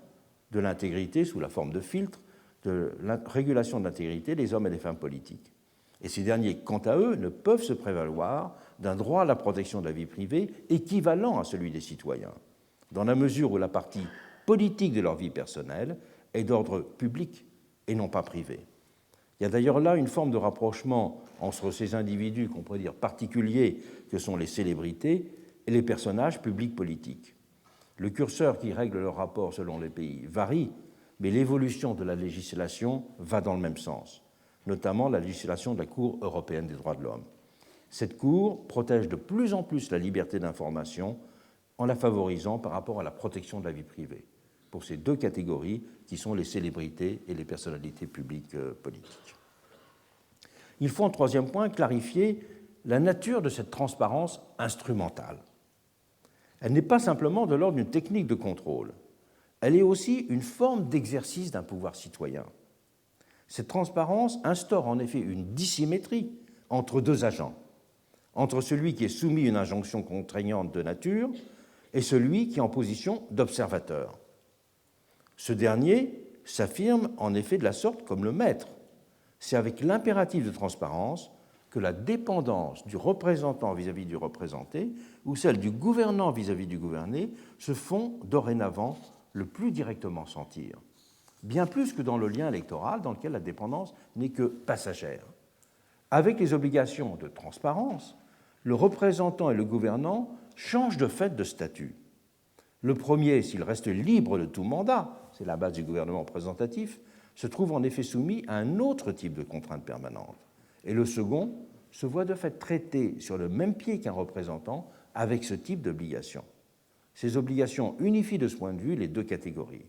de l'intégrité sous la forme de filtre, de la régulation de l'intégrité des hommes et des femmes politiques. Et ces derniers, quant à eux, ne peuvent se prévaloir d'un droit à la protection de la vie privée équivalent à celui des citoyens, dans la mesure où la partie politique de leur vie personnelle est d'ordre public et non pas privé. Il y a d'ailleurs là une forme de rapprochement entre ces individus qu'on pourrait dire particuliers que sont les célébrités et les personnages publics politiques. Le curseur qui règle leur rapport selon les pays varie, mais l'évolution de la législation va dans le même sens, notamment la législation de la Cour européenne des droits de l'homme. Cette Cour protège de plus en plus la liberté d'information en la favorisant par rapport à la protection de la vie privée, pour ces deux catégories qui sont les célébrités et les personnalités publiques politiques. Il faut, en troisième point, clarifier la nature de cette transparence instrumentale. Elle n'est pas simplement de l'ordre d'une technique de contrôle, elle est aussi une forme d'exercice d'un pouvoir citoyen. Cette transparence instaure en effet une dissymétrie entre deux agents, entre celui qui est soumis à une injonction contraignante de nature et celui qui est en position d'observateur. Ce dernier s'affirme en effet de la sorte comme le maître. C'est avec l'impératif de transparence que la dépendance du représentant vis-à-vis du représenté ou celle du gouvernant vis-à-vis du gouverné se font dorénavant le plus directement sentir, bien plus que dans le lien électoral dans lequel la dépendance n'est que passagère. Avec les obligations de transparence, le représentant et le gouvernant changent de fait de statut. Le premier, s'il reste libre de tout mandat, c'est la base du gouvernement représentatif, se trouve en effet soumis à un autre type de contrainte permanente. Et le second se voit de fait traité sur le même pied qu'un représentant avec ce type d'obligation. Ces obligations unifient de ce point de vue les deux catégories.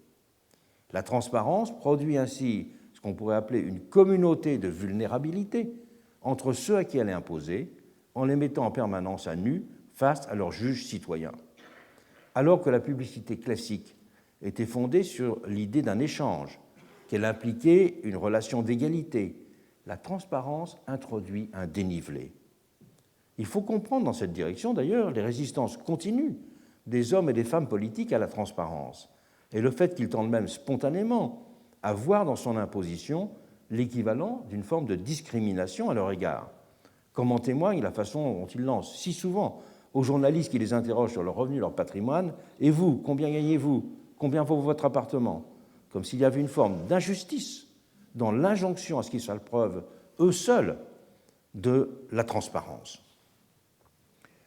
La transparence produit ainsi ce qu'on pourrait appeler une communauté de vulnérabilité entre ceux à qui elle est imposée, en les mettant en permanence à nu face à leurs juges citoyens. Alors que la publicité classique était fondée sur l'idée d'un échange, qu'elle impliquait une relation d'égalité, la transparence introduit un dénivelé. Il faut comprendre dans cette direction, d'ailleurs, les résistances continues des hommes et des femmes politiques à la transparence, et le fait qu'ils tendent même spontanément à voir dans son imposition l'équivalent d'une forme de discrimination à leur égard, comme en témoigne la façon dont ils lancent si souvent aux journalistes qui les interrogent sur leurs revenus, leur patrimoine, « Et vous, combien gagnez-vous? Combien vaut votre appartement ?» Comme s'il y avait une forme d'injustice dans l'injonction à ce qu'ils fassent preuve, eux seuls, de la transparence.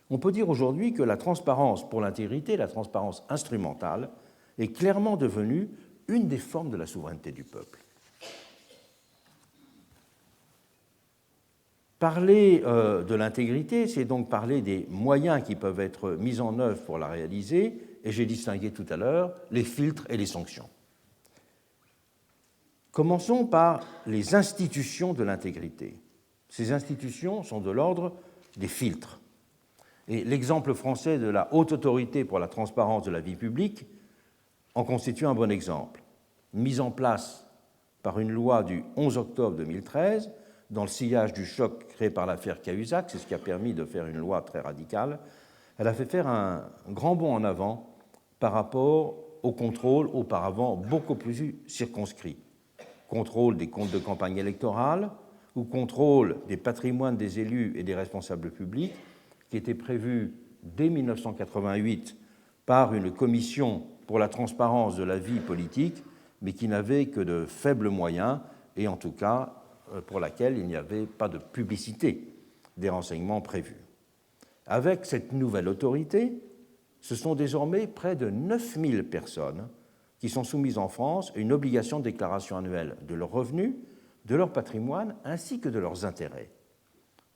On peut dire aujourd'hui que la transparence pour l'intégrité, la transparence instrumentale, est clairement devenue une des formes de la souveraineté du peuple. Parler de l'intégrité, c'est donc parler des moyens qui peuvent être mis en œuvre pour la réaliser, et j'ai distingué tout à l'heure les filtres et les sanctions. Commençons par les institutions de l'intégrité. Ces institutions sont de l'ordre des filtres. Et l'exemple français de la Haute Autorité pour la transparence de la vie publique en constitue un bon exemple. Mise en place par une loi du 11 octobre 2013, dans le sillage du choc créé par l'affaire Cahuzac, c'est ce qui a permis de faire une loi très radicale, elle a fait faire un grand bond en avant par rapport au contrôle auparavant beaucoup plus circonscrit. Contrôle des comptes de campagne électorale ou contrôle des patrimoines des élus et des responsables publics, qui était prévu dès 1988 par une commission pour la transparence de la vie politique, mais qui n'avait que de faibles moyens et en tout cas pour laquelle il n'y avait pas de publicité des renseignements prévus. Avec cette nouvelle autorité, ce sont désormais près de 9000 personnes qui sont soumises en France à une obligation de déclaration annuelle de leurs revenus, de leur patrimoine ainsi que de leurs intérêts.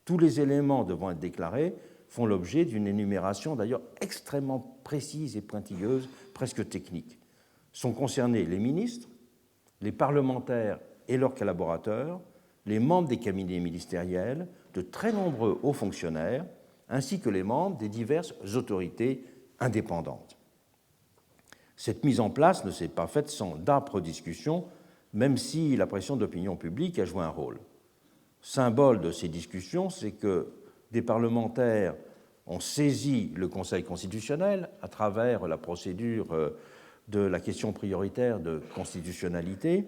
Tous les éléments devant être déclarés font l'objet d'une énumération d'ailleurs extrêmement précise et pointilleuse, presque technique. Sont concernés les ministres, les parlementaires et leurs collaborateurs, les membres des cabinets ministériels, de très nombreux hauts fonctionnaires, ainsi que les membres des diverses autorités indépendantes. Cette mise en place ne s'est pas faite sans d'âpres discussions, même si la pression de l'opinion publique a joué un rôle. Symbole de ces discussions, c'est que des parlementaires ont saisi le Conseil constitutionnel à travers la procédure de la question prioritaire de constitutionnalité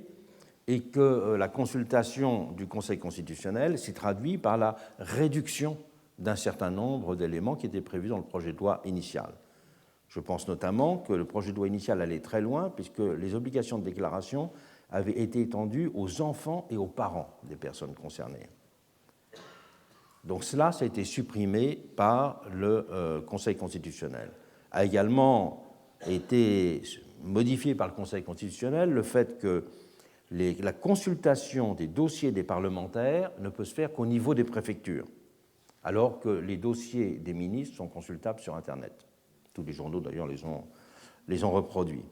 et que la consultation du Conseil constitutionnel s'est traduite par la réduction d'un certain nombre d'éléments qui étaient prévus dans le projet de loi initial. Je pense notamment que le projet de loi initial allait très loin puisque les obligations de déclaration avaient été étendues aux enfants et aux parents des personnes concernées. Donc cela, ça a été supprimé par le Conseil constitutionnel. A également été modifié par le Conseil constitutionnel le fait que la consultation des dossiers des parlementaires ne peut se faire qu'au niveau des préfectures, alors que les dossiers des ministres sont consultables sur Internet. Tous les journaux, d'ailleurs, les ont reproduits.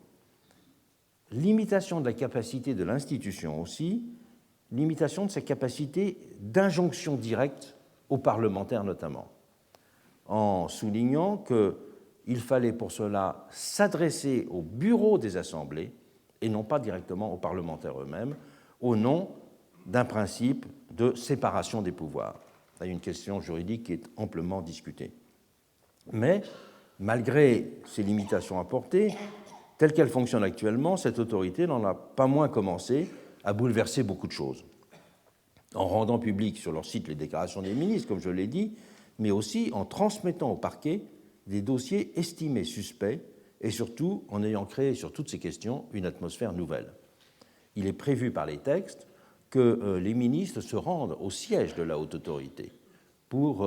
Limitation de la capacité de l'institution aussi, limitation de sa capacité d'injonction directe aux parlementaires notamment, en soulignant qu'il fallait pour cela s'adresser au bureau des assemblées et non pas directement aux parlementaires eux-mêmes, au nom d'un principe de séparation des pouvoirs. Il y a une question juridique qui est amplement discutée. Mais, malgré ces limitations apportées, telle qu'elle fonctionne actuellement, cette autorité n'en a pas moins commencé à bouleverser beaucoup de choses, en rendant publiques sur leur site les déclarations des ministres, comme je l'ai dit, mais aussi en transmettant au parquet des dossiers estimés suspects et surtout en ayant créé sur toutes ces questions une atmosphère nouvelle. Il est prévu par les textes que les ministres se rendent au siège de la haute autorité pour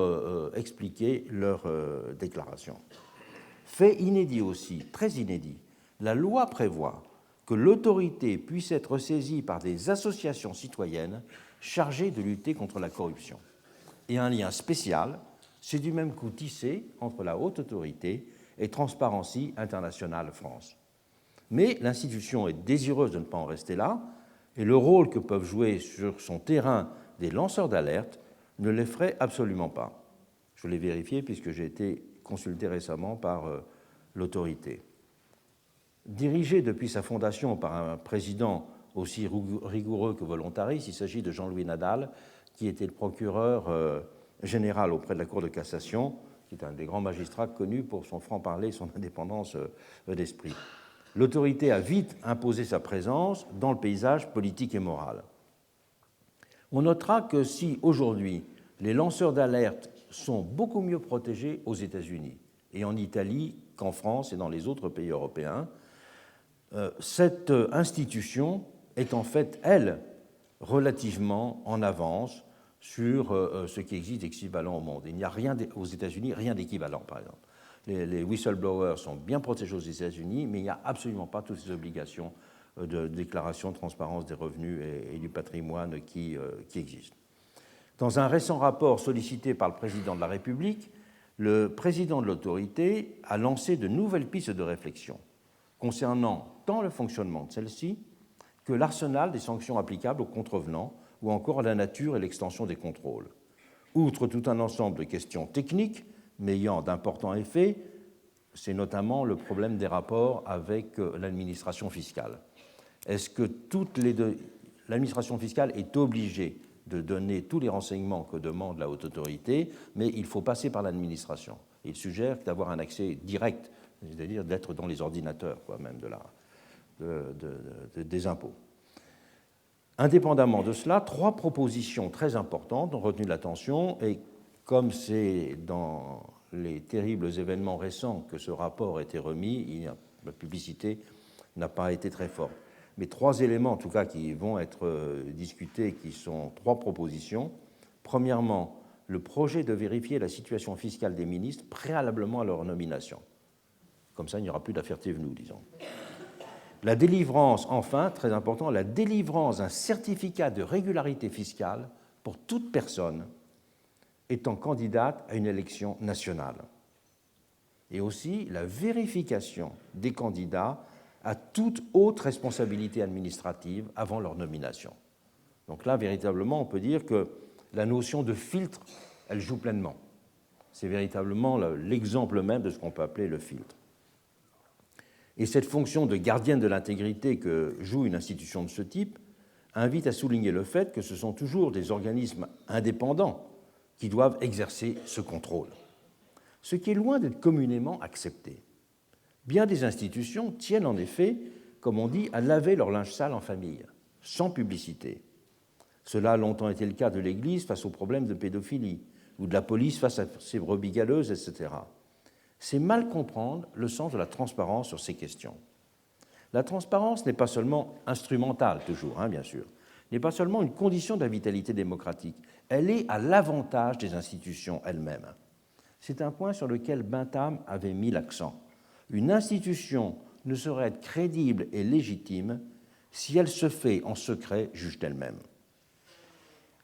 expliquer leurs déclarations. Fait inédit aussi, très inédit, la loi prévoit que l'autorité puisse être saisie par des associations citoyennes chargées de lutter contre la corruption. Et un lien spécial s'est du même coup tissé entre la haute autorité et Transparency International France. Mais l'institution est désireuse de ne pas en rester là, et le rôle que peuvent jouer sur son terrain des lanceurs d'alerte ne l'effraie absolument pas. Je l'ai vérifié puisque j'ai été consulté récemment par l'autorité. Dirigée depuis sa fondation par un président aussi rigoureux que volontariste, il s'agit de Jean-Louis Nadal, qui était le procureur général auprès de la Cour de cassation, qui est un des grands magistrats connus pour son franc-parler et son indépendance d'esprit. L'autorité a vite imposé sa présence dans le paysage politique et moral. On notera que si aujourd'hui les lanceurs d'alerte sont beaucoup mieux protégés aux États-Unis et en Italie qu'en France et dans les autres pays européens, cette institution est en fait, elle, relativement en avance sur ce qui existe d'équivalent au monde. Il n'y a rien aux États-Unis, rien d'équivalent, par exemple. Les whistleblowers sont bien protégés aux États-Unis, mais il n'y a absolument pas toutes ces obligations de déclaration de transparence des revenus et du patrimoine qui existent. Dans un récent rapport sollicité par le président de la République, le président de l'autorité a lancé de nouvelles pistes de réflexion concernant tant le fonctionnement de celle-ci que l'arsenal des sanctions applicables aux contrevenants ou encore la nature et l'extension des contrôles. Outre tout un ensemble de questions techniques, mais ayant d'importants effets, c'est notamment le problème des rapports avec l'administration fiscale. Est-ce que l'administration fiscale est obligée de donner tous les renseignements que demande la haute autorité, mais il faut passer par l'administration. Il suggère d'avoir un accès direct, c'est-à-dire d'être dans les ordinateurs même des impôts. Indépendamment de cela, 3 propositions très importantes ont retenu l'attention et comme c'est dans les terribles événements récents que ce rapport a été remis, la publicité n'a pas été très forte. Mais 3 éléments, en tout cas, qui vont être discutés, qui sont 3 propositions. Premièrement, le projet de vérifier la situation fiscale des ministres préalablement à leur nomination. Comme ça, il n'y aura plus d'affaires Thévenoud, disons. La délivrance, enfin, très important, la délivrance d'un certificat de régularité fiscale pour toute personne étant candidate à une élection nationale. Et aussi la vérification des candidats à toute haute responsabilité administrative avant leur nomination. Donc là, véritablement, on peut dire que la notion de filtre, elle joue pleinement. C'est véritablement l'exemple même de ce qu'on peut appeler le filtre. Et cette fonction de gardienne de l'intégrité que joue une institution de ce type invite à souligner le fait que ce sont toujours des organismes indépendants qui doivent exercer ce contrôle, ce qui est loin d'être communément accepté. Bien des institutions tiennent en effet, comme on dit, à laver leur linge sale en famille, sans publicité. Cela a longtemps été le cas de l'Église face aux problèmes de pédophilie, ou de la police face à ses brebis galeuses, etc. C'est mal comprendre le sens de la transparence sur ces questions. La transparence n'est pas seulement instrumentale, toujours, bien sûr, n'est pas seulement une condition de la vitalité démocratique, elle est à l'avantage des institutions elles-mêmes. C'est un point sur lequel Bentham avait mis l'accent. Une institution ne saurait être crédible et légitime si elle se fait en secret juge d'elle-même.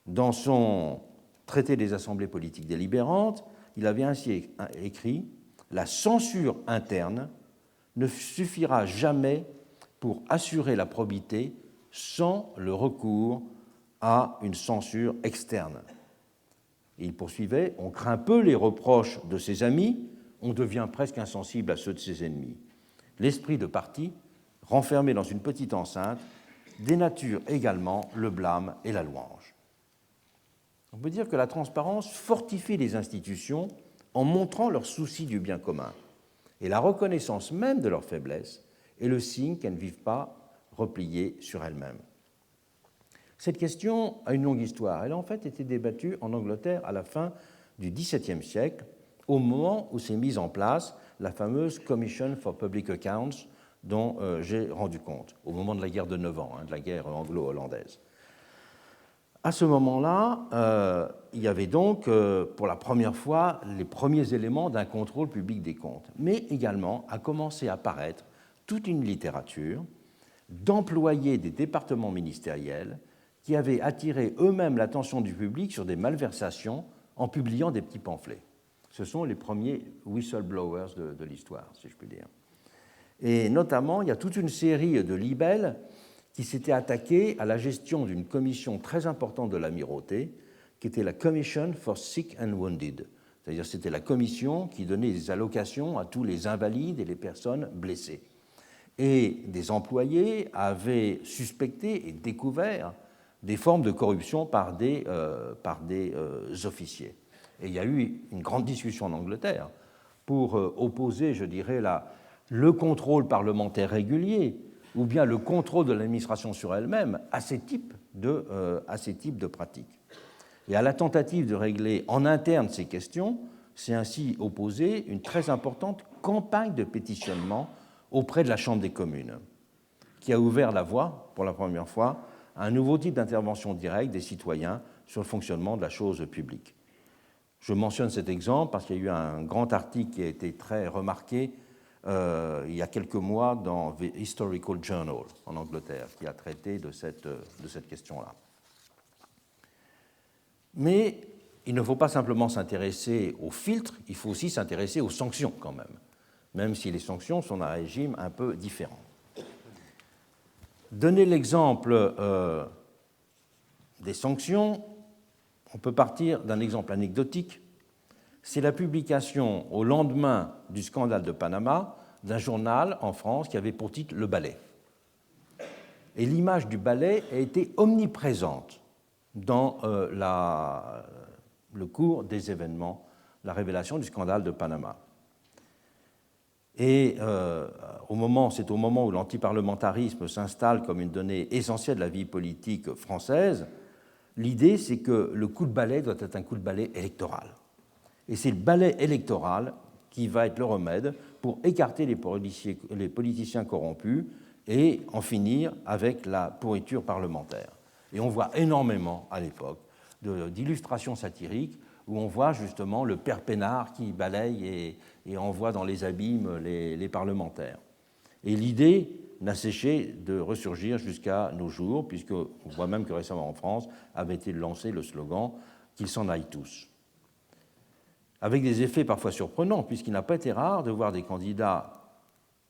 Dans son traité des assemblées politiques délibérantes, il avait ainsi écrit « La censure interne ne suffira jamais pour assurer la probité sans le recours à une censure externe. » Et il poursuivait « On craint peu les reproches de ses amis, on devient presque insensible à ceux de ses ennemis. L'esprit de parti, renfermé dans une petite enceinte, dénature également le blâme et la louange. » On peut dire que la transparence fortifie les institutions en montrant leur souci du bien commun. Et la reconnaissance même de leur faiblesse est le signe qu'elles ne vivent pas repliées sur elles-mêmes. Cette question a une longue histoire. Elle a en fait été débattue en Angleterre à la fin du XVIIe siècle, au moment où s'est mise en place la fameuse Commission for Public Accounts dont j'ai rendu compte, au moment de la guerre de 9 ans, de la guerre anglo-hollandaise. À ce moment-là, il y avait donc, pour la première fois, les premiers éléments d'un contrôle public des comptes, mais également a commencé à apparaître toute une littérature d'employés des départements ministériels qui avaient attiré eux-mêmes l'attention du public sur des malversations en publiant des petits pamphlets. Ce sont les premiers whistleblowers de l'histoire, si je puis dire. Et notamment, il y a toute une série de libelles qui s'était attaqué à la gestion d'une commission très importante de l'amirauté, qui était la Commission for Sick and Wounded. C'est-à-dire c'était la commission qui donnait des allocations à tous les invalides et les personnes blessées. Et des employés avaient suspecté et découvert des formes de corruption par des officiers. Et il y a eu une grande discussion en Angleterre pour opposer, je dirais, le contrôle parlementaire régulier ou bien le contrôle de l'administration sur elle-même à ces types de pratiques. Et à la tentative de régler en interne ces questions, s'est ainsi opposée une très importante campagne de pétitionnement auprès de la Chambre des communes, qui a ouvert la voie, pour la première fois, à un nouveau type d'intervention directe des citoyens sur le fonctionnement de la chose publique. Je mentionne cet exemple parce qu'il y a eu un grand article qui a été très remarqué il y a quelques mois dans The Historical Journal en Angleterre, qui a traité de cette question-là. Mais il ne faut pas simplement s'intéresser aux filtres, il faut aussi s'intéresser aux sanctions quand même si les sanctions sont d'un régime un peu différent. Donner l'exemple des sanctions, on peut partir d'un exemple anecdotique. C'est la publication au lendemain du scandale de Panama d'un journal en France qui avait pour titre Le Balai. Et l'image du balai a été omniprésente dans le cours des événements, la révélation du scandale de Panama. Et c'est au moment où l'antiparlementarisme s'installe comme une donnée essentielle de la vie politique française, l'idée c'est que le coup de balai doit être un coup de balai électoral. Et c'est le balai électoral qui va être le remède pour écarter les politiciens corrompus et en finir avec la pourriture parlementaire. Et on voit énormément, à l'époque, d'illustrations satiriques où on voit justement le père peinard qui balaye et envoie dans les abîmes les parlementaires. Et l'idée n'a cessé de ressurgir jusqu'à nos jours, puisqu'on voit même que récemment en France avait été lancé le slogan « qu'ils s'en aillent tous », avec des effets parfois surprenants, puisqu'il n'a pas été rare de voir des candidats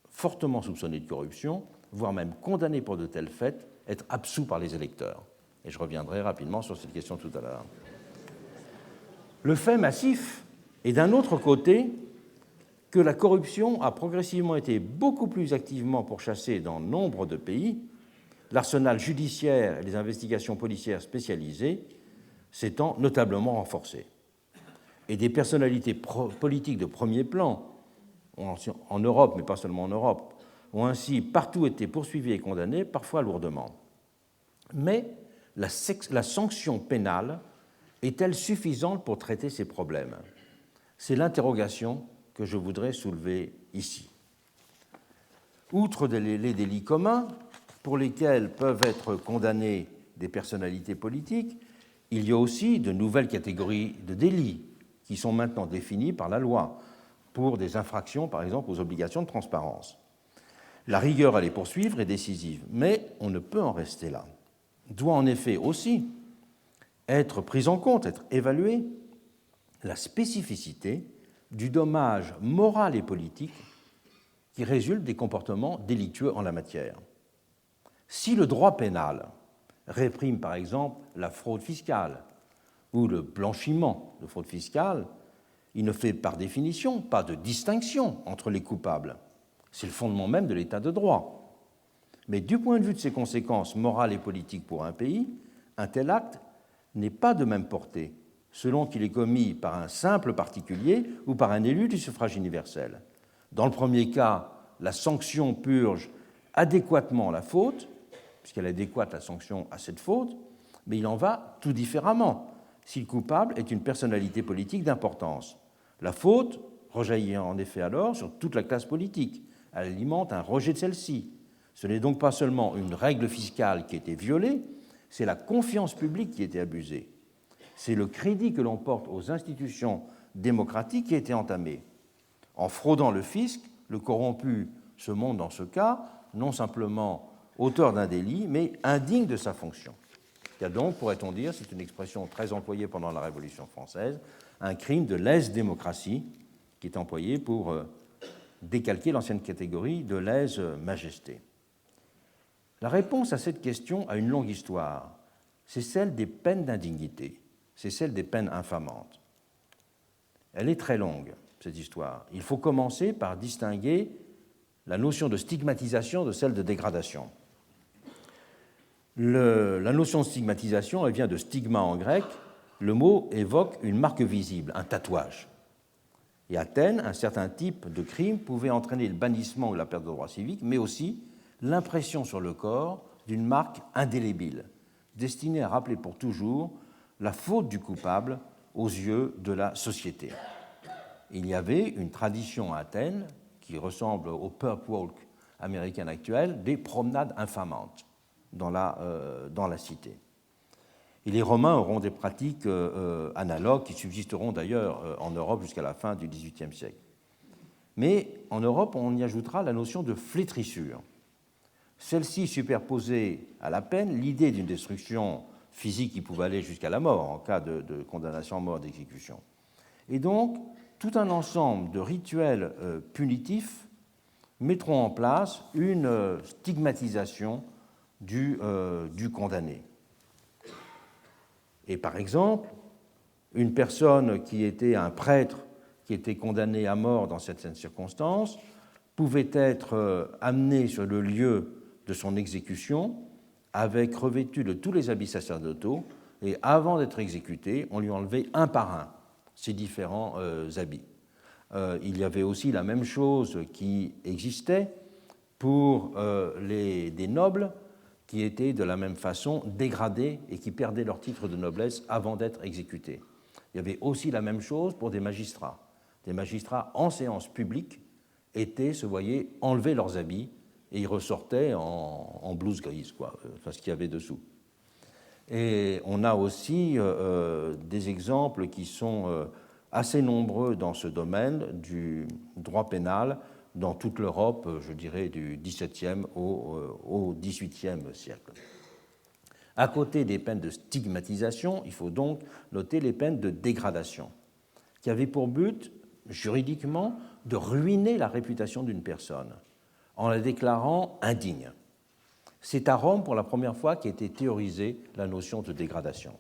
fortement soupçonnés de corruption, voire même condamnés pour de tels faits, être absous par les électeurs. Et je reviendrai rapidement sur cette question tout à l'heure. Le fait massif est d'un autre côté que la corruption a progressivement été beaucoup plus activement pourchassée dans nombre de pays, l'arsenal judiciaire et les investigations policières spécialisées s'étant notablement renforcés. Et des personnalités politiques de premier plan, en Europe, mais pas seulement en Europe, ont ainsi partout été poursuivies et condamnées, parfois lourdement. Mais la sanction pénale est-elle suffisante pour traiter ces problèmes? C'est l'interrogation que je voudrais soulever ici. Outre les délits communs, pour lesquels peuvent être condamnées des personnalités politiques, il y a aussi de nouvelles catégories de délits qui sont maintenant définies par la loi pour des infractions, par exemple, aux obligations de transparence. La rigueur à les poursuivre est décisive, mais on ne peut en rester là. Doit en effet aussi être prise en compte, être évaluée, la spécificité du dommage moral et politique qui résulte des comportements délictueux en la matière. Si le droit pénal réprime par exemple la fraude fiscale ou le blanchiment de fraude fiscale, il ne fait par définition pas de distinction entre les coupables. C'est le fondement même de l'état de droit. Mais du point de vue de ses conséquences morales et politiques pour un pays, un tel acte n'est pas de même portée selon qu'il est commis par un simple particulier ou par un élu du suffrage universel. Dans le premier cas, la sanction purge adéquatement la faute, puisqu'elle est adéquate la sanction à cette faute, mais il en va tout différemment si le coupable est une personnalité politique d'importance. La faute rejaillit en effet alors sur toute la classe politique. Elle alimente un rejet de celle-ci. Ce n'est donc pas seulement une règle fiscale qui a été violée, c'est la confiance publique qui a été abusée. C'est le crédit que l'on porte aux institutions démocratiques qui a été entamé. En fraudant le fisc, le corrompu se montre dans ce cas non simplement auteur d'un délit, mais indigne de sa fonction. Il y a donc, pourrait-on dire, c'est une expression très employée pendant la Révolution française, un crime de lèse-démocratie qui est employé pour décalquer l'ancienne catégorie de lèse-majesté. La réponse à cette question a une longue histoire. C'est celle des peines d'indignité, c'est celle des peines infamantes. Elle est très longue, cette histoire. Il faut commencer par distinguer la notion de stigmatisation de celle de dégradation. La notion de stigmatisation, elle vient de stigma en grec. Le mot évoque une marque visible, un tatouage. Et à Athènes, un certain type de crime pouvait entraîner le bannissement ou la perte de droits civiques, mais aussi l'impression sur le corps d'une marque indélébile, destinée à rappeler pour toujours la faute du coupable aux yeux de la société. Il y avait une tradition à Athènes qui ressemble au purp walk américain actuel, des promenades infamantes dans la cité. Et les Romains auront des pratiques analogues qui subsisteront d'ailleurs en Europe jusqu'à la fin du XVIIIe siècle. Mais en Europe, on y ajoutera la notion de flétrissure. Celle-ci superposait à la peine l'idée d'une destruction physique qui pouvait aller jusqu'à la mort en cas de condamnation à mort d'exécution. Et donc, tout un ensemble de rituels punitifs mettront en place une stigmatisation du condamné. Et par exemple, une personne qui était un prêtre, qui était condamné à mort dans certaines circonstances, pouvait être amené sur le lieu de son exécution avec revêtu de tous les habits sacerdotaux, et avant d'être exécuté, on lui enlevait un par un ces différents habits. Il y avait aussi la même chose qui existait pour des nobles qui étaient de la même façon dégradés et qui perdaient leur titre de noblesse avant d'être exécutés. Il y avait aussi la même chose pour des magistrats. Des magistrats en séance publique se voyaient enlever leurs habits et ils ressortaient en blouse grise, enfin, ce qu'il y avait dessous. Et on a aussi des exemples qui sont assez nombreux dans ce domaine du droit pénal dans toute l'Europe, je dirais, du XVIIe au XVIIIe siècle. À côté des peines de stigmatisation, il faut donc noter les peines de dégradation, qui avaient pour but, juridiquement, de ruiner la réputation d'une personne en la déclarant indigne. C'est à Rome, pour la première fois, qu'a été théorisée la notion de dégradation.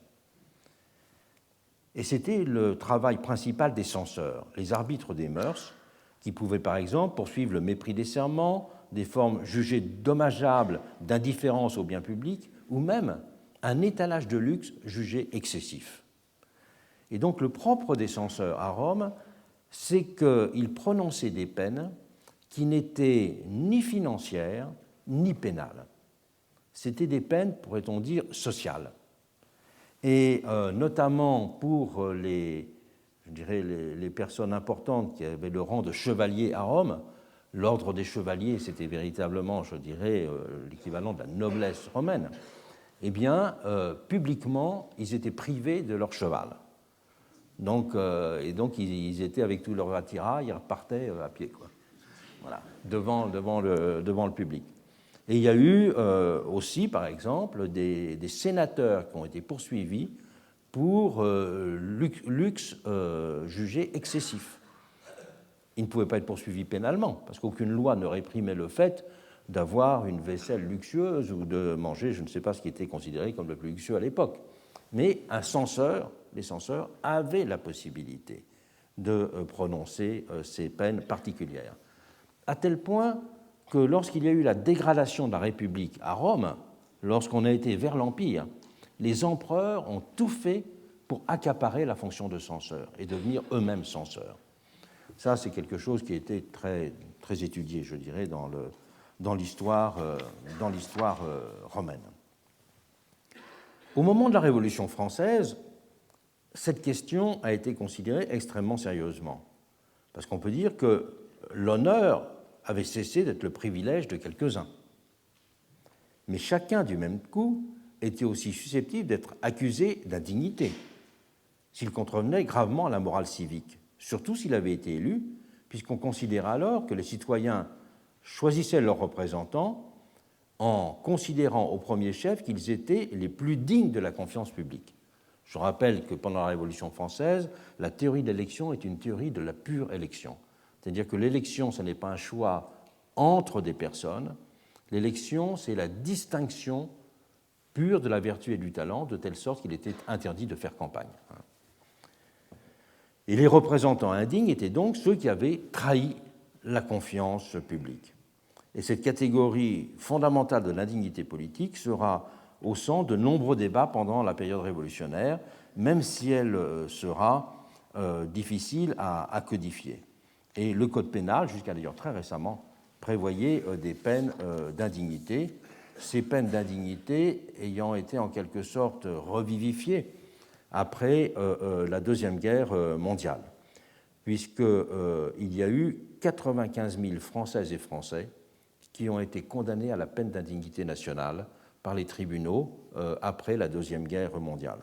Et c'était le travail principal des censeurs, les arbitres des mœurs, qui pouvaient par exemple poursuivre le mépris des serments, des formes jugées dommageables d'indifférence au bien public, ou même un étalage de luxe jugé excessif. Et donc le propre des censeurs à Rome, c'est qu'ils prononçaient des peines qui n'étaient ni financières ni pénales. C'était des peines, pourrait-on dire, sociales. Et notamment pour les personnes importantes qui avaient le rang de chevalier à Rome, l'ordre des chevaliers, c'était véritablement, je dirais, l'équivalent de la noblesse romaine, eh bien, publiquement, ils étaient privés de leur cheval. Donc, ils étaient avec tout leur attirail, ils repartaient à pied, quoi. Voilà, devant le public. Et il y a eu aussi, par exemple, des sénateurs qui ont été poursuivis pour luxe jugé excessif. Ils ne pouvaient pas être poursuivis pénalement, parce qu'aucune loi ne réprimait le fait d'avoir une vaisselle luxueuse ou de manger, je ne sais pas ce qui était considéré comme le plus luxueux à l'époque. Mais les censeurs avaient la possibilité de prononcer ces peines particulières. À tel point que lorsqu'il y a eu la dégradation de la République à Rome, lorsqu'on a été vers l'Empire, les empereurs ont tout fait pour accaparer la fonction de censeur et devenir eux-mêmes censeurs. Ça, c'est quelque chose qui a été très, très étudié, je dirais, dans l'histoire romaine. Au moment de la Révolution française, cette question a été considérée extrêmement sérieusement, parce qu'on peut dire que l'honneur avait cessé d'être le privilège de quelques-uns. Mais chacun, du même coup, était aussi susceptible d'être accusé d'indignité s'il contrevenait gravement à la morale civique, surtout s'il avait été élu, puisqu'on considérait alors que les citoyens choisissaient leurs représentants en considérant au premier chef qu'ils étaient les plus dignes de la confiance publique. Je rappelle que pendant la Révolution française, la théorie de l'élection est une théorie de la pure élection. C'est-à-dire que l'élection, ce n'est pas un choix entre des personnes. L'élection, c'est la distinction pure de la vertu et du talent, de telle sorte qu'il était interdit de faire campagne. Et les représentants indignes étaient donc ceux qui avaient trahi la confiance publique. Et cette catégorie fondamentale de l'indignité politique sera au centre de nombreux débats pendant la période révolutionnaire, même si elle sera difficile à codifier. Et le Code pénal, jusqu'à d'ailleurs très récemment, prévoyait des peines d'indignité, ces peines d'indignité ayant été en quelque sorte revivifiées après la Deuxième Guerre mondiale, puisqu'il y a eu 95 000 Françaises et Français qui ont été condamnés à la peine d'indignité nationale par les tribunaux après la Deuxième Guerre mondiale.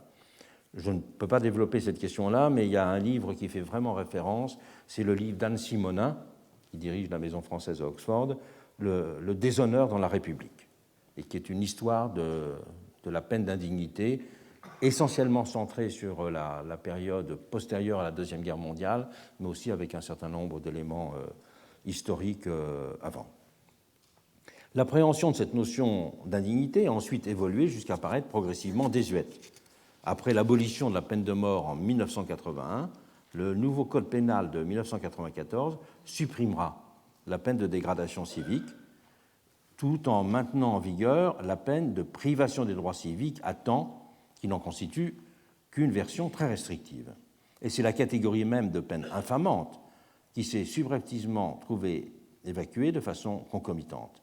Je ne peux pas développer cette question-là, mais il y a un livre qui fait vraiment référence, c'est le livre d'Anne Simonin, qui dirige la Maison française à Oxford, Le déshonneur dans la République, et qui est une histoire de la peine d'indignité, essentiellement centrée sur la période postérieure à la Deuxième Guerre mondiale, mais aussi avec un certain nombre d'éléments historiques avant. L'appréhension de cette notion d'indignité a ensuite évolué jusqu'à paraître progressivement désuète. Après l'abolition de la peine de mort en 1981, le nouveau Code pénal de 1994 supprimera la peine de dégradation civique, tout en maintenant en vigueur la peine de privation des droits civiques à temps, qui n'en constitue qu'une version très restrictive. Et c'est la catégorie même de peine infamante qui s'est subrepticement trouvée évacuée de façon concomitante.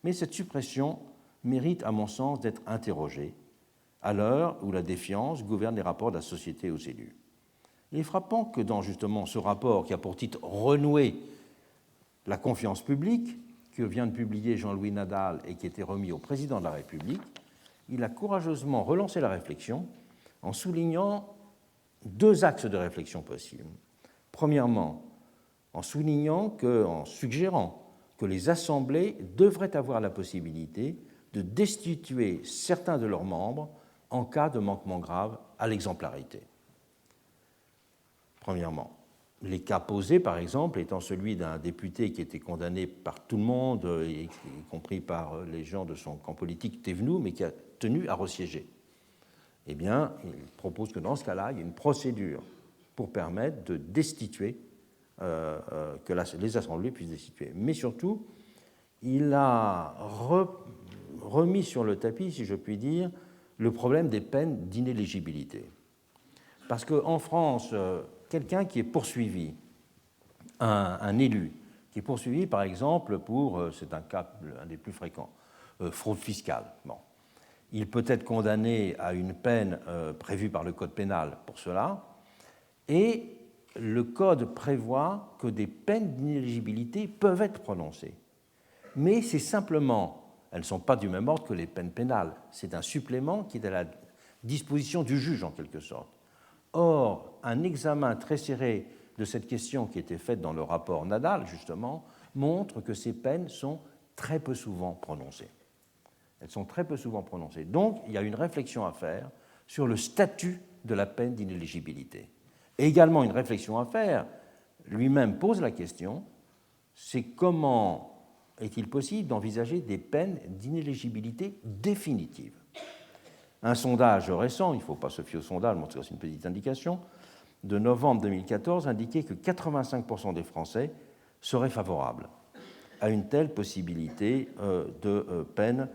Mais cette suppression mérite, à mon sens, d'être interrogée à l'heure où la défiance gouverne les rapports de la société aux élus. Il est frappant que dans justement ce rapport qui a pour titre « Renouer la confiance publique », que vient de publier Jean-Louis Nadal et qui était remis au président de la République, il a courageusement relancé la réflexion en soulignant deux axes de réflexion possibles. Premièrement, en suggérant que les assemblées devraient avoir la possibilité de destituer certains de leurs membres en cas de manquement grave à l'exemplarité. Premièrement, les cas posés, par exemple, étant celui d'un député qui était condamné par tout le monde, y compris par les gens de son camp politique Thévenoud, mais qui a tenu à resiéger. Eh bien, il propose que dans ce cas-là, il y ait une procédure pour permettre de destituer que les assemblées puissent destituer. Mais surtout, il a remis sur le tapis, si je puis dire, le problème des peines d'inéligibilité. Parce qu'en France, quelqu'un qui est poursuivi, un élu, qui est poursuivi par exemple pour, c'est un cas un des plus fréquents, fraude fiscale. Bon. Il peut être condamné à une peine prévue par le Code pénal pour cela, et le Code prévoit que des peines d'inéligibilité peuvent être prononcées. Mais c'est simplement, elles ne sont pas du même ordre que les peines pénales, c'est un supplément qui est à la disposition du juge en quelque sorte. Or, un examen très serré de cette question qui était faite dans le rapport Nadal, justement, montre que ces peines sont très peu souvent prononcées. Elles sont très peu souvent prononcées. Donc, il y a une réflexion à faire sur le statut de la peine d'inéligibilité. Et également une réflexion à faire, lui-même pose la question, c'est comment est-il possible d'envisager des peines d'inéligibilité définitive? Un sondage récent, il ne faut pas se fier au sondage, mais c'est une petite indication, de novembre 2014 indiquait que 85% des Français seraient favorables à une telle possibilité de peine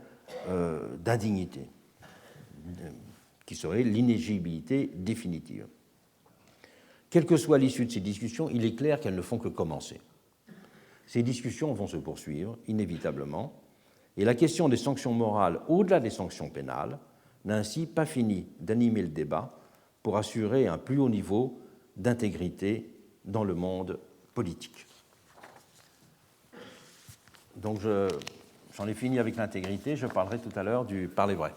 d'indignité, qui serait l'inéligibilité définitive. Quelle que soit l'issue de ces discussions, il est clair qu'elles ne font que commencer. Ces discussions vont se poursuivre, inévitablement, et la question des sanctions morales, au-delà des sanctions pénales, n'a ainsi pas fini d'animer le débat pour assurer un plus haut niveau d'intégrité dans le monde politique. Donc j'en ai fini avec l'intégrité, je parlerai tout à l'heure du parler vrai.